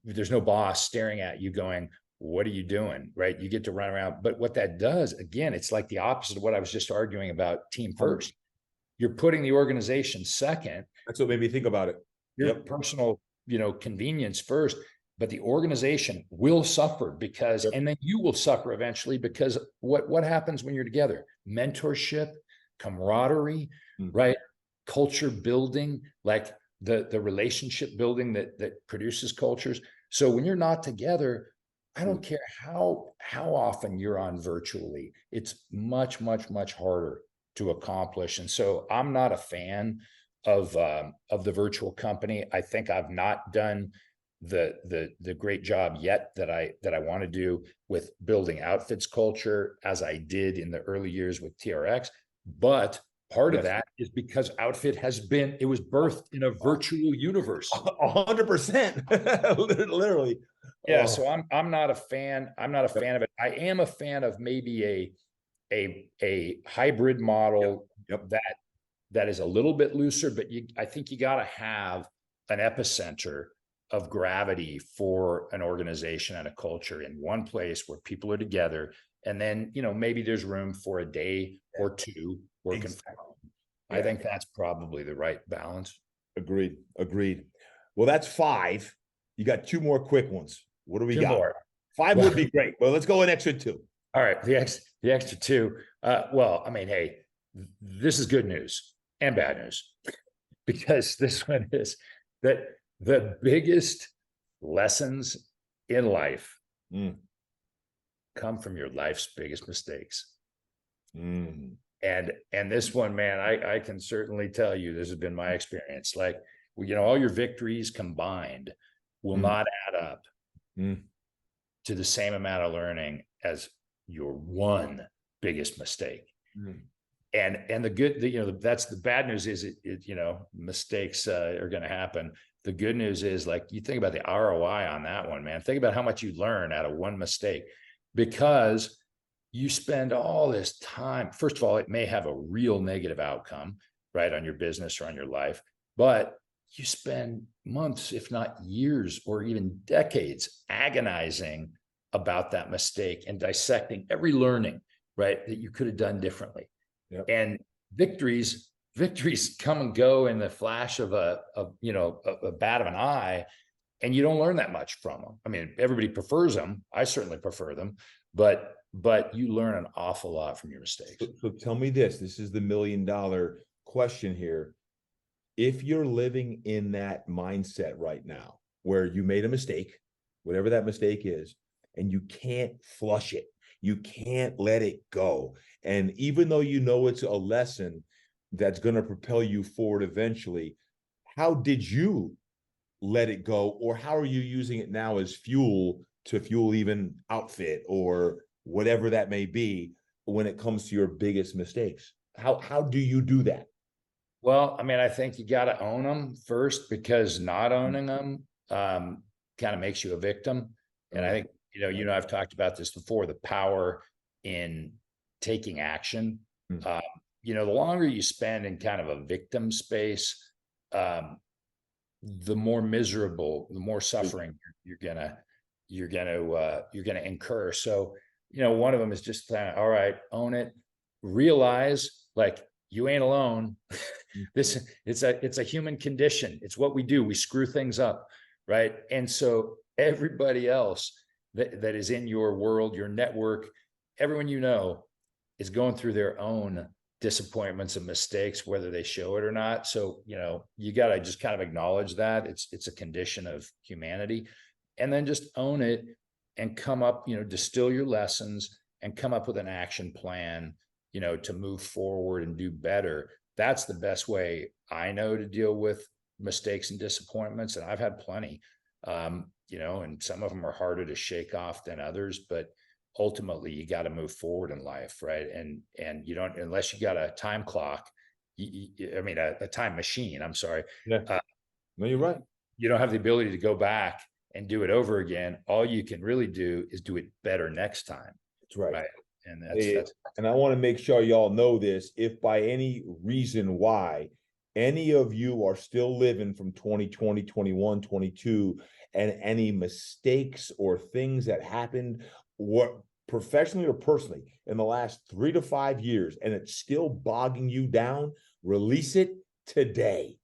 there's no boss staring at you going, what are you doing? Right. You get to run around. But what that does, again, it's like the opposite of what I was just arguing about team first. You're putting the organization second. That's what made me think about it. Your personal, convenience first, but the organization will suffer because, and then you will suffer eventually because what happens when you're together? Mentorship, camaraderie, right? Culture building, like the relationship building that produces cultures. So when you're not together, I don't care how often you're on virtually, it's much, much, much harder to accomplish. And so I'm not a fan of the virtual company. I think I've not done the great job yet that I want to do with building outfits culture as I did in the early years with TRX. But part of that is because outfit it was birthed in a virtual universe. 100%. Literally. Yeah. So I'm not a fan. I'm not a fan of it. I am a fan of maybe a hybrid model that is a little bit looser, but I think you got to have an epicenter of gravity for an organization and a culture in one place where people are together. And then, maybe there's room for a day or two working from home. I think that's probably the right balance. Agreed. Well, that's 5. You got 2 more quick ones. What do we got? More. 5 would be great. Well, let's go an extra 2. All right. The extra 2. Well, I mean, hey, this is good news and bad news, because this one is that the biggest lessons in life come from your life's biggest mistakes. And this one, man, I can certainly tell you, this has been my experience. Like, all your victories combined will not add up to the same amount of learning as your one biggest mistake. And the good, that's the bad news is mistakes are going to happen. The good news is, like, you think about the ROI on that one, man. Think about how much you learn out of one mistake, because you spend all this time. First of all, it may have a real negative outcome, right, on your business or on your life, but you spend months, if not years, or even decades agonizing about that mistake and dissecting every learning, right, that you could have done differently. And victories come and go in the flash of a bat of an eye, and you don't learn that much from them. I mean, everybody prefers them. I certainly prefer them, but you learn an awful lot from your mistakes. So tell me this is the $1 million question here. If you're living in that mindset right now, where you made a mistake, whatever that mistake is, and you can't flush it, you can't let it go. And even though it's a lesson that's going to propel you forward eventually, how did you let it go? Or how are you using it now as fuel to fuel even outfit or whatever that may be when it comes to your biggest mistakes? How do you do that? Well, I mean, I think you got to own them first, because not owning them kind of makes you a victim. And I think, I've talked about this before, the power in taking action. The longer you spend in kind of a victim space, the more miserable, the more suffering you're gonna incur. So, one of them is just all right, own it, realize, like, you ain't alone. It's a human condition. It's what we do. We screw things up, right? And so everybody else that is in your world, your network, everyone is going through their own disappointments and mistakes, whether they show it or not. So, you got to just kind of acknowledge that it's a condition of humanity, and then just own it and come up, distill your lessons and come up with an action plan, to move forward and do better. That's the best way I know to deal with mistakes and disappointments. And I've had plenty, and some of them are harder to shake off than others, but ultimately you got to move forward in life. Right. And you don't, unless you got a time clock, a time machine, I'm sorry. Yeah. No, you're right. You don't have the ability to go back and do it over again. All you can really do is do it better next time. That's right. Right. And that's and I want to make sure y'all know this. If by any reason why any of you are still living from 2020, 21, 22, and any mistakes or things that happened, what professionally or personally in the last 3 to 5 years, and it's still bogging you down, release it today.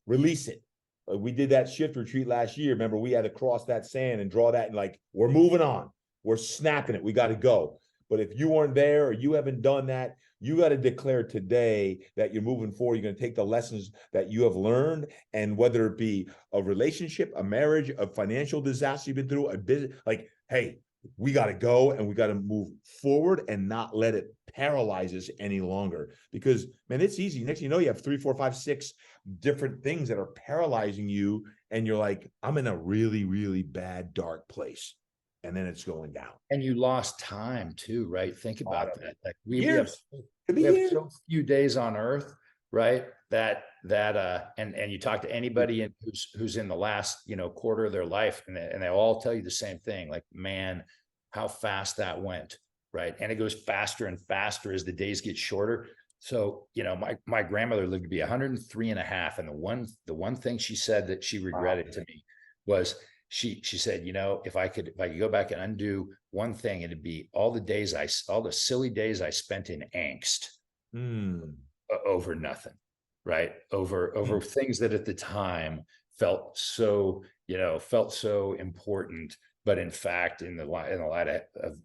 Release it. We did that shift retreat last year. Remember, we had to cross that sand and draw that, and like, we're moving on. We're snapping it. We got to go. But if you weren't there or you haven't done that, you got to declare today that you're moving forward. You're going to take the lessons that you have learned, and whether it be a relationship, a marriage, a financial disaster you've been through, a business, like, hey, we got to go and we got to move forward and not let it paralyze us any longer. Because, man, it's easy. Next thing you know, you have 3, 4, 5, 6 different things that are paralyzing you. And you're like, I'm in a really, really bad, dark place. And then it's going down. And you lost time too, right? Think about that. Like we have so few days on earth, right? And you talk to anybody who's in the last, quarter of their life, and they all tell you the same thing. Like, man, how fast that went, right? And it goes faster and faster as the days get shorter. So, my grandmother lived to be 103 and a half. And the one thing she said that she regretted to me was she said, if I could go back and undo one thing, it'd be all the silly days I spent in angst over nothing, right? Over things that at the time felt so important, but in fact, in the light of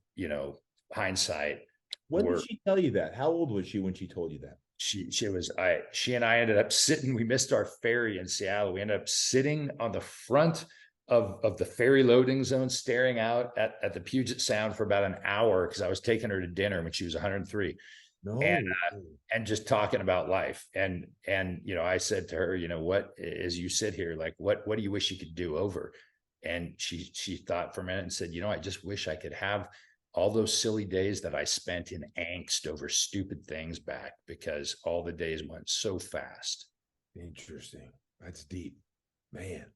hindsight. When did she tell you that? How old was she when she told you that? She and I ended up sitting, we missed our ferry in Seattle. We ended up sitting on the front of the ferry loading zone, staring out at the Puget Sound for about an hour, because I was taking her to dinner when she was 103. And just talking about life. And I said to her, what, as you sit here, like, what do you wish you could do over? And she thought for a minute and said, I just wish I could have all those silly days that I spent in angst over stupid things back, because all the days went so fast. Interesting. That's deep, man.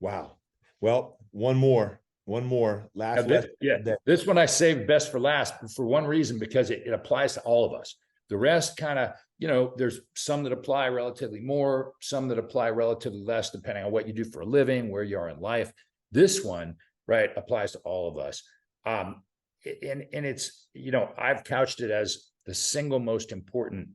Wow. Well, one more last. This one I saved best for last for one reason, because it applies to all of us. The rest kind of, there's some that apply relatively more, some that apply relatively less, depending on what you do for a living, where you are in life. This one, right, applies to all of us. And it's, I've couched it as the single most important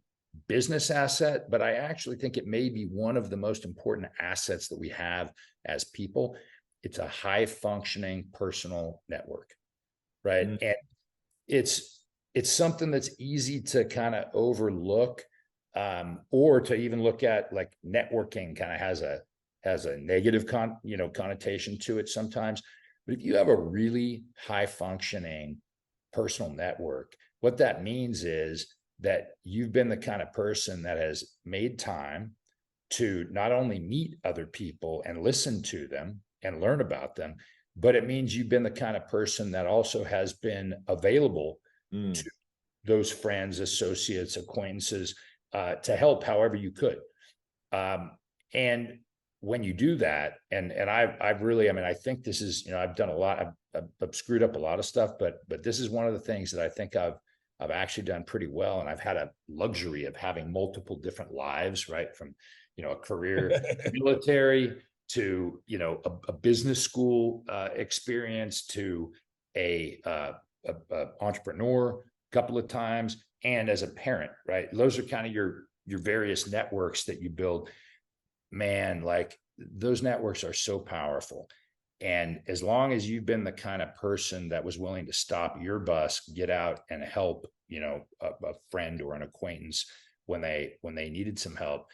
business asset, but I actually think it may be one of the most important assets that we have as people. It's a high functioning personal network, right? And it's something that's easy to kind of overlook, or to even look at. Like, networking kind of has a negative connotation to it sometimes. But if you have a really high functioning personal network, what that means is that you've been the kind of person that has made time to not only meet other people and listen to them and learn about them, but it means you've been the kind of person that also has been available to those friends, associates, acquaintances, to help however you could. And when you do that, and I've really, I think this is, I've done a lot, I've screwed up a lot of stuff, but this is one of the things that I think I've actually done pretty well. And I've had a luxury of having multiple different lives, right? From, a career military to, a business school experience, to a entrepreneur a couple of times, and as a parent, right? Those are kind of your various networks that you build. Man, like, those networks are so powerful. And as long as you've been the kind of person that was willing to stop your bus, get out and help, a friend or an acquaintance when they needed some help,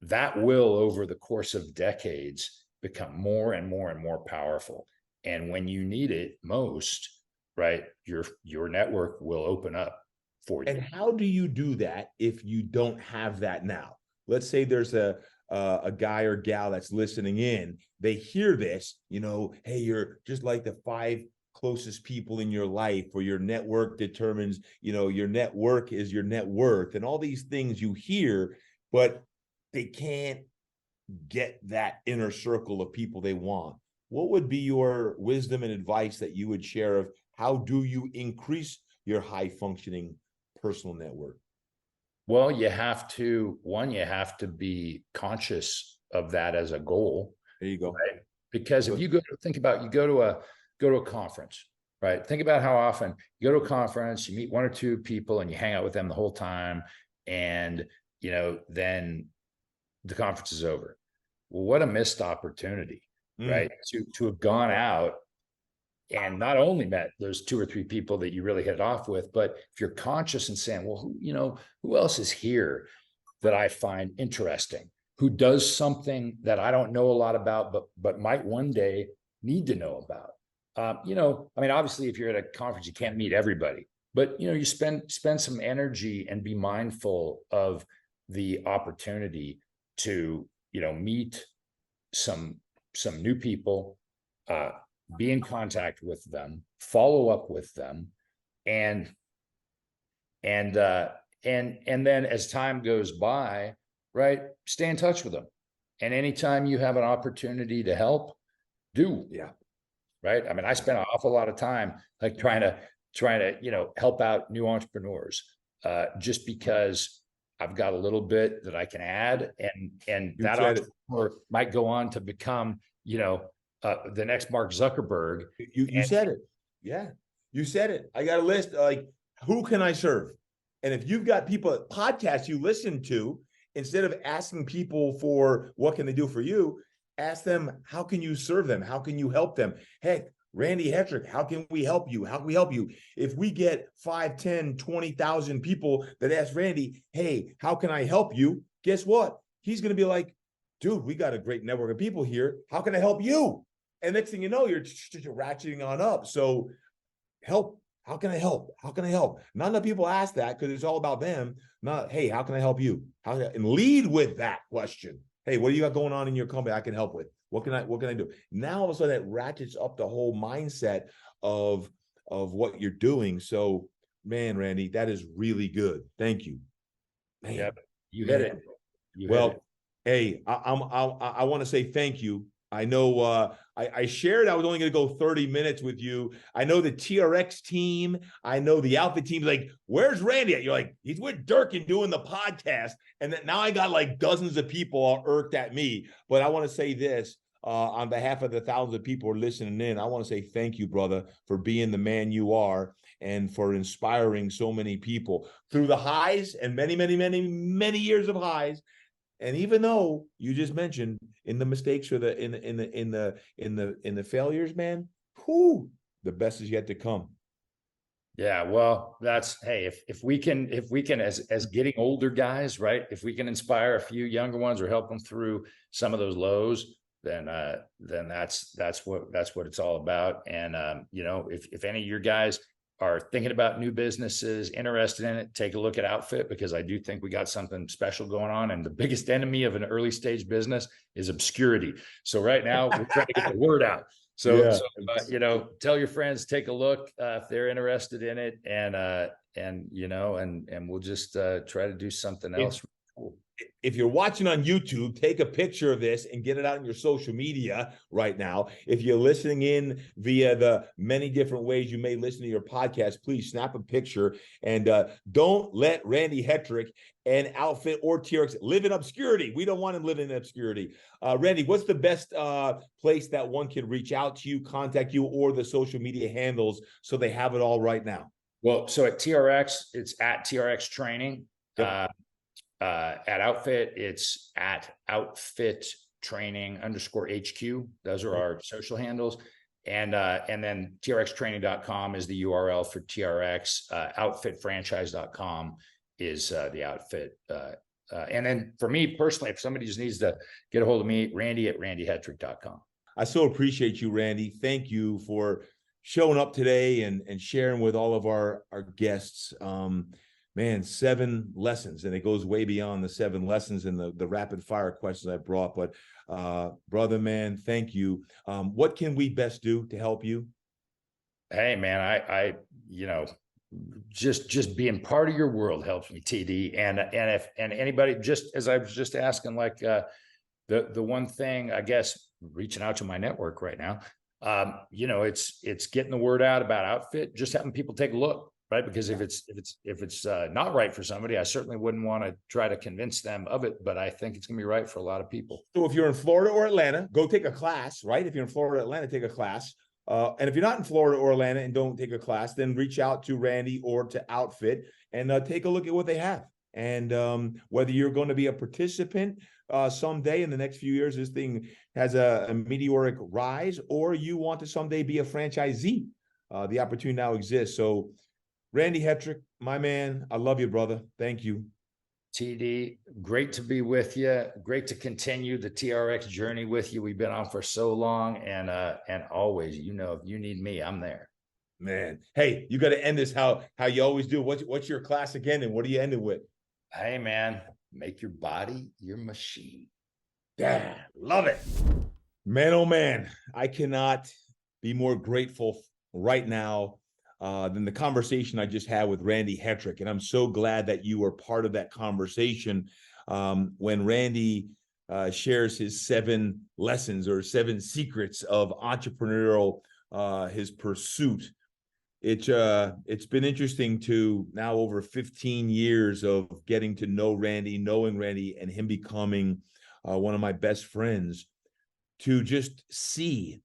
that will, over the course of decades, become more and more and more powerful. And when you need it most, right, your network will open up for you. And how do you do that if you don't have that now? Let's say there's a guy or gal that's listening in. They hear this, hey, you're just like the 5 closest people in your life, or your network determines, your network is your net worth, and all these things you hear, but they can't get that inner circle of people they want. What would be your wisdom and advice that you would share of how do you increase your high functioning personal network? Well, you have to be conscious of that as a goal. There you go. Right? Because if you go to a conference, right? Think about how often you go to a conference, you meet 1 or 2 people and you hang out with them the whole time. And, then the conference is over. Well, what a missed opportunity, right? To have gone out and not only met those 2 or 3 people that you really hit it off with, but if you're conscious and saying, well, who else is here that I find interesting, who does something that I don't know a lot about, but might one day need to know about, I mean, obviously, if you're at a conference, you can't meet everybody, but you spend some energy and be mindful of the opportunity to meet some new people, be in contact with them, follow up with them, and then as time goes by, right, stay in touch with them. And anytime you have an opportunity to help, do. Yeah. Right. I mean, I spent an awful lot of time like trying to help out new entrepreneurs, just because I've got a little bit that I can add, and You that said it. entrepreneur might go on to become, the next Mark Zuckerberg. You said it. Yeah. You said it. I got a list, like, who can I serve? And if you've got people at podcasts you listen to, instead of asking people for what can they do for you, ask them, how can you serve them? How can you help them? Heck, Randy Hetrick, how can we help you? How can we help you? If we get 5, 10, 20,000 people that ask Randy, hey, how can I help you? Guess what? He's going to be like, dude, we got a great network of people here. How can I help you? And next thing you know, you're ratcheting on up. So help. How can I help? How can I help? Not enough people ask that because it's all about them. Not, hey, how can I help you? And lead with that question. Hey, what do you got going on in your company I can help with? What can I do? Now all of a sudden that ratchets up the whole mindset of what you're doing. So, man, Randy, that is really good. Thank you. Man, yeah, you hit it. Hey, I want to say thank you. I know I shared I was only going to go 30 minutes with you. I know the TRX team. I know the outfit team. Like, where's Randy at? You're like, he's with Durkin doing the podcast. And then now I got like dozens of people all irked at me. But I want to say this on behalf of the thousands of people who are listening in. I want to say thank you, brother, for being the man you are and for inspiring so many people through the highs and many, many, many, many years of highs. And even though you just mentioned in the mistakes or the failures, man, the best is yet to come. Yeah, well, hey, if we can as getting older guys, right, if we can inspire a few younger ones or help them through some of those lows, then that's what it's all about. And if any of your guys are thinking about new businesses, interested in it, take a look at Outfit, because I do think we got something special going on. And the biggest enemy of an early stage business is obscurity. So right now we're trying to get the word out. So, tell your friends, take a look if they're interested in it, and we'll just try to do something else. If you're watching on YouTube, take a picture of this and get it out in your social media right now. If you're listening in via the many different ways you may listen to your podcast, please snap a picture, and don't let Randy Hetrick and Outfit or TRX live in obscurity. We don't want him living in obscurity. Randy, what's the best place that one can reach out to you, contact you, or the social media handles so they have it all right now? Well, so at TRX, it's at TRX Training. Yep. At Outfit, it's at Outfit Training _HQ. Those are our social handles. And then trxtraining.com is the URL for TRX. Outfitfranchise.com is the outfit. And then for me personally, if somebody just needs to get a hold of me, Randy at randyhetrick.com. I so appreciate you, Randy. Thank you for showing up today and sharing with all of our guests. Man, 7 lessons, and it goes way beyond the 7 lessons and the rapid fire questions I brought. But brother, man, thank you. What can we best do to help you? Hey, man, I just being part of your world helps me, TD. And if anybody, just as I was just asking, like the one thing, I guess, reaching out to my network right now, it's getting the word out about Outfit, just having people take a look. Right. Because if it's not right for somebody, I certainly wouldn't want to try to convince them of it. But I think it's going to be right for a lot of people. So if you're in Florida or Atlanta, go take a class. Right. If you're in Florida or Atlanta, take a class. And if you're not in Florida or Atlanta and don't take a class, then reach out to Randy or to Outfit and take a look at what they have. And whether you're going to be a participant someday in the next few years, this thing has a meteoric rise, or you want to someday be a franchisee, the opportunity now exists. So Randy Hetrick, my man, I love you, brother. Thank you. TD, great to be with you. Great to continue the TRX journey with you. We've been on for so long, and always, if you need me, I'm there. Man, hey, you got to end this how you always do. What's your classic ending? What are you ending with? Hey, man, make your body your machine. Yeah, love it. Man, oh man, I cannot be more grateful right now than the conversation I just had with Randy Hetrick. And I'm so glad that you were part of that conversation when Randy shares his 7 lessons or 7 secrets of entrepreneurial, his pursuit. It's been interesting to now over 15 years of getting to know Randy, knowing Randy, and him becoming one of my best friends, to just see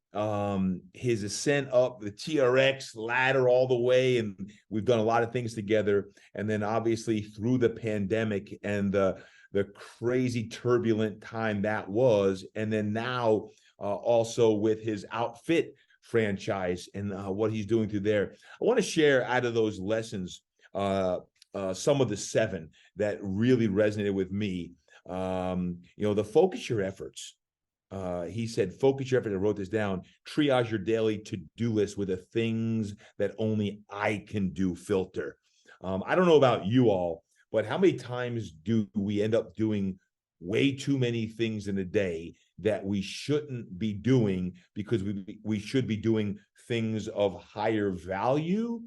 his ascent up the TRX ladder all the way. And we've done a lot of things together. And then obviously through the pandemic and the crazy turbulent time that was. And then now also with his outfit franchise and what he's doing through there. I want to share out of those lessons some of the 7 that really resonated with me. The focus your efforts. He said, focus your effort. I wrote this down. Triage your daily to-do list with the things that only I can do filter. I don't know about you all, but how many times do we end up doing way too many things in a day that we shouldn't be doing because we should be doing things of higher value,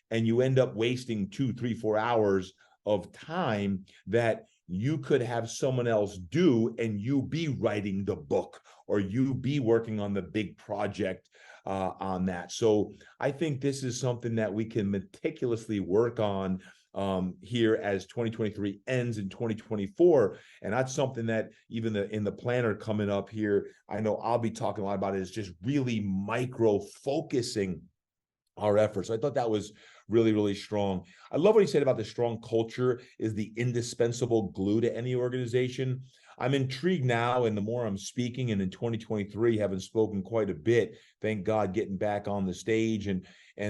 and you end up wasting 2, 3, 4 hours of time that you could have someone else do, and you be writing the book or you be working on the big project on that. So I think this is something that we can meticulously work on here as 2023 ends in 2024. And that's something that even in the planner coming up here, I know I'll be talking a lot about, is just really micro focusing our efforts. I thought that was really, really strong. I love what he said about the strong culture is the indispensable glue to any organization. I'm intrigued now, and the more I'm speaking, and in 2023, having spoken quite a bit, thank God, getting back on the stage and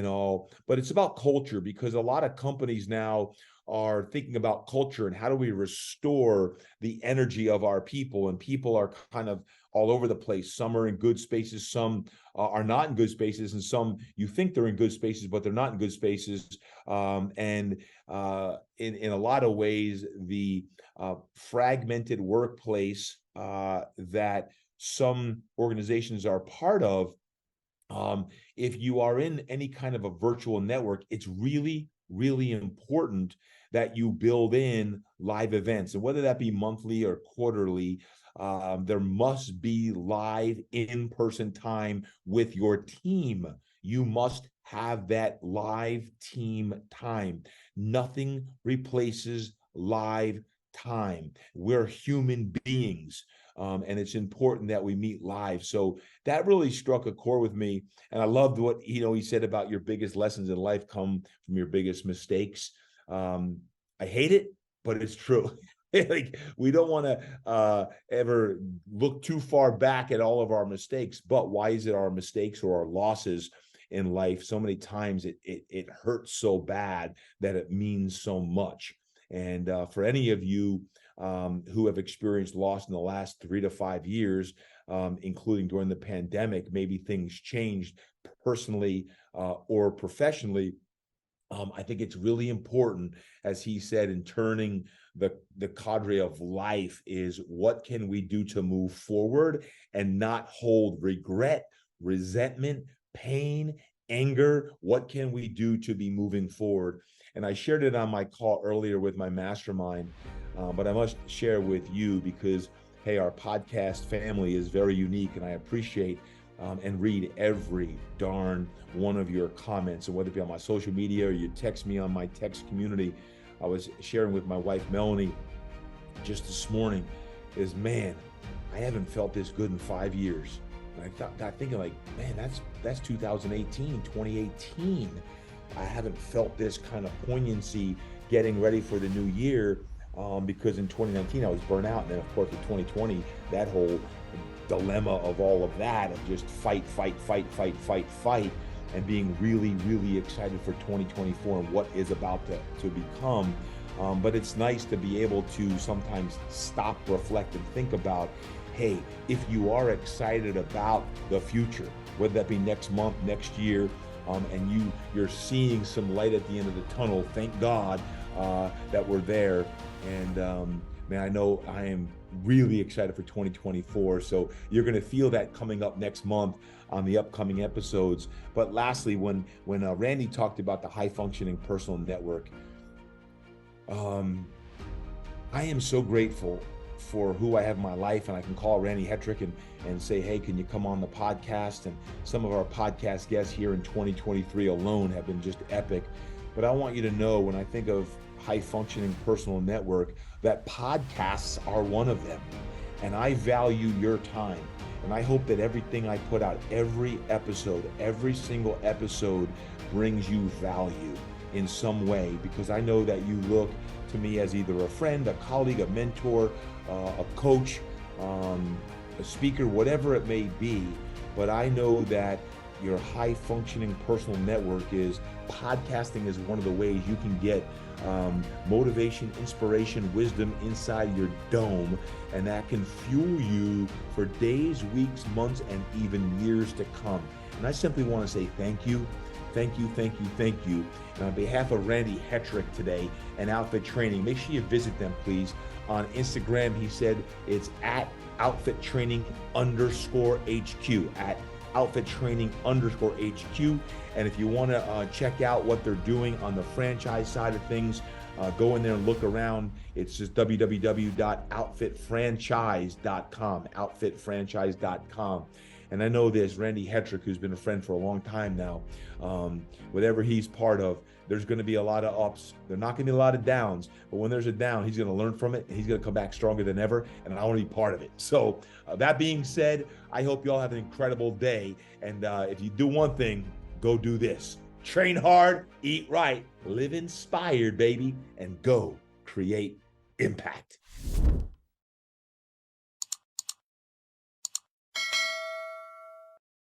all, but it's about culture, because a lot of companies now are thinking about culture and how do we restore the energy of our people, and people are kind of all over the place. Some are in good spaces, some are not in good spaces, and some you think they're in good spaces, but they're not in good spaces. In a lot of ways, the fragmented workplace that some organizations are part of, if you are in any kind of a virtual network, it's really, really important that you build in live events. And whether that be monthly or quarterly, there must be live in-person time with your team. You must have that live team time. Nothing replaces live time. We're human beings, and it's important that we meet live. So that really struck a chord with me. And I loved what he said about your biggest lessons in life come from your biggest mistakes. I hate it, but it's true. Like, we don't want to ever look too far back at all of our mistakes, but why is it our mistakes or our losses in life, so many times it hurts so bad that it means so much? And for any of you who have experienced loss in the last 3 to 5 years, including during the pandemic, maybe things changed personally or professionally. I think it's really important, as he said, in turning the cadre of life, is what can we do to move forward and not hold regret, resentment, pain, anger? What can we do to be moving forward? And I shared it on my call earlier with my mastermind, but I must share with you because, hey, our podcast family is very unique, and I appreciate and read every darn one of your comments, and whether it be on my social media or you text me on my text community. I was sharing with my wife, Melanie, just this morning, is, man, I haven't felt this good in 5 years. And I got thinking, like, man, that's 2018, 2018. I haven't felt this kind of poignancy getting ready for the new year, because in 2019 I was burnt out, and then of course in 2020, that whole dilemma of all of that, of just fight, and being really, really excited for 2024 and what is about to become. But it's nice to be able to sometimes stop, reflect, and think about, hey, if you are excited about the future, whether that be next month, next year, and you're seeing some light at the end of the tunnel, thank God that we're there. And man, I know I am really excited for 2024. So you're going to feel that coming up next month on the upcoming episodes. But lastly, when Randy talked about the high functioning personal network, I am so grateful for who I have in my life, and I can call Randy Hetrick and say, hey, can you come on the podcast? And some of our podcast guests here in 2023 alone have been just epic. But I want you to know, when I think of high functioning personal network, that podcasts are one of them. And I value your time. And I hope that everything I put out, every single episode brings you value in some way, because I know that you look to me as either a friend, a colleague, a mentor, a coach, a speaker, whatever it may be. But I know that your high functioning personal network is podcasting is one of the ways you can get motivation, inspiration, wisdom inside your dome, and that can fuel you for days, weeks, months, and even years to come. And I simply want to say thank you. Thank you, thank you, thank you. And on behalf of Randy Hetrick today and Outfit Training, make sure you visit them, please. On Instagram, he said it's at Outfit Training _HQ, at Outfit Training _HQ. And if you want to check out what they're doing on the franchise side of things, go in there and look around. It's just www.outfitfranchise.com, outfitfranchise.com. And I know there's Randy Hetrick, who's been a friend for a long time now. Whatever he's part of, there's going to be a lot of ups. There's not going to be a lot of downs. But when there's a down, he's going to learn from it, and he's going to come back stronger than ever. And I want to be part of it. So that being said, I hope you all have an incredible day. And if you do one thing, go do this. Train hard, eat right, live inspired, baby, and go create impact.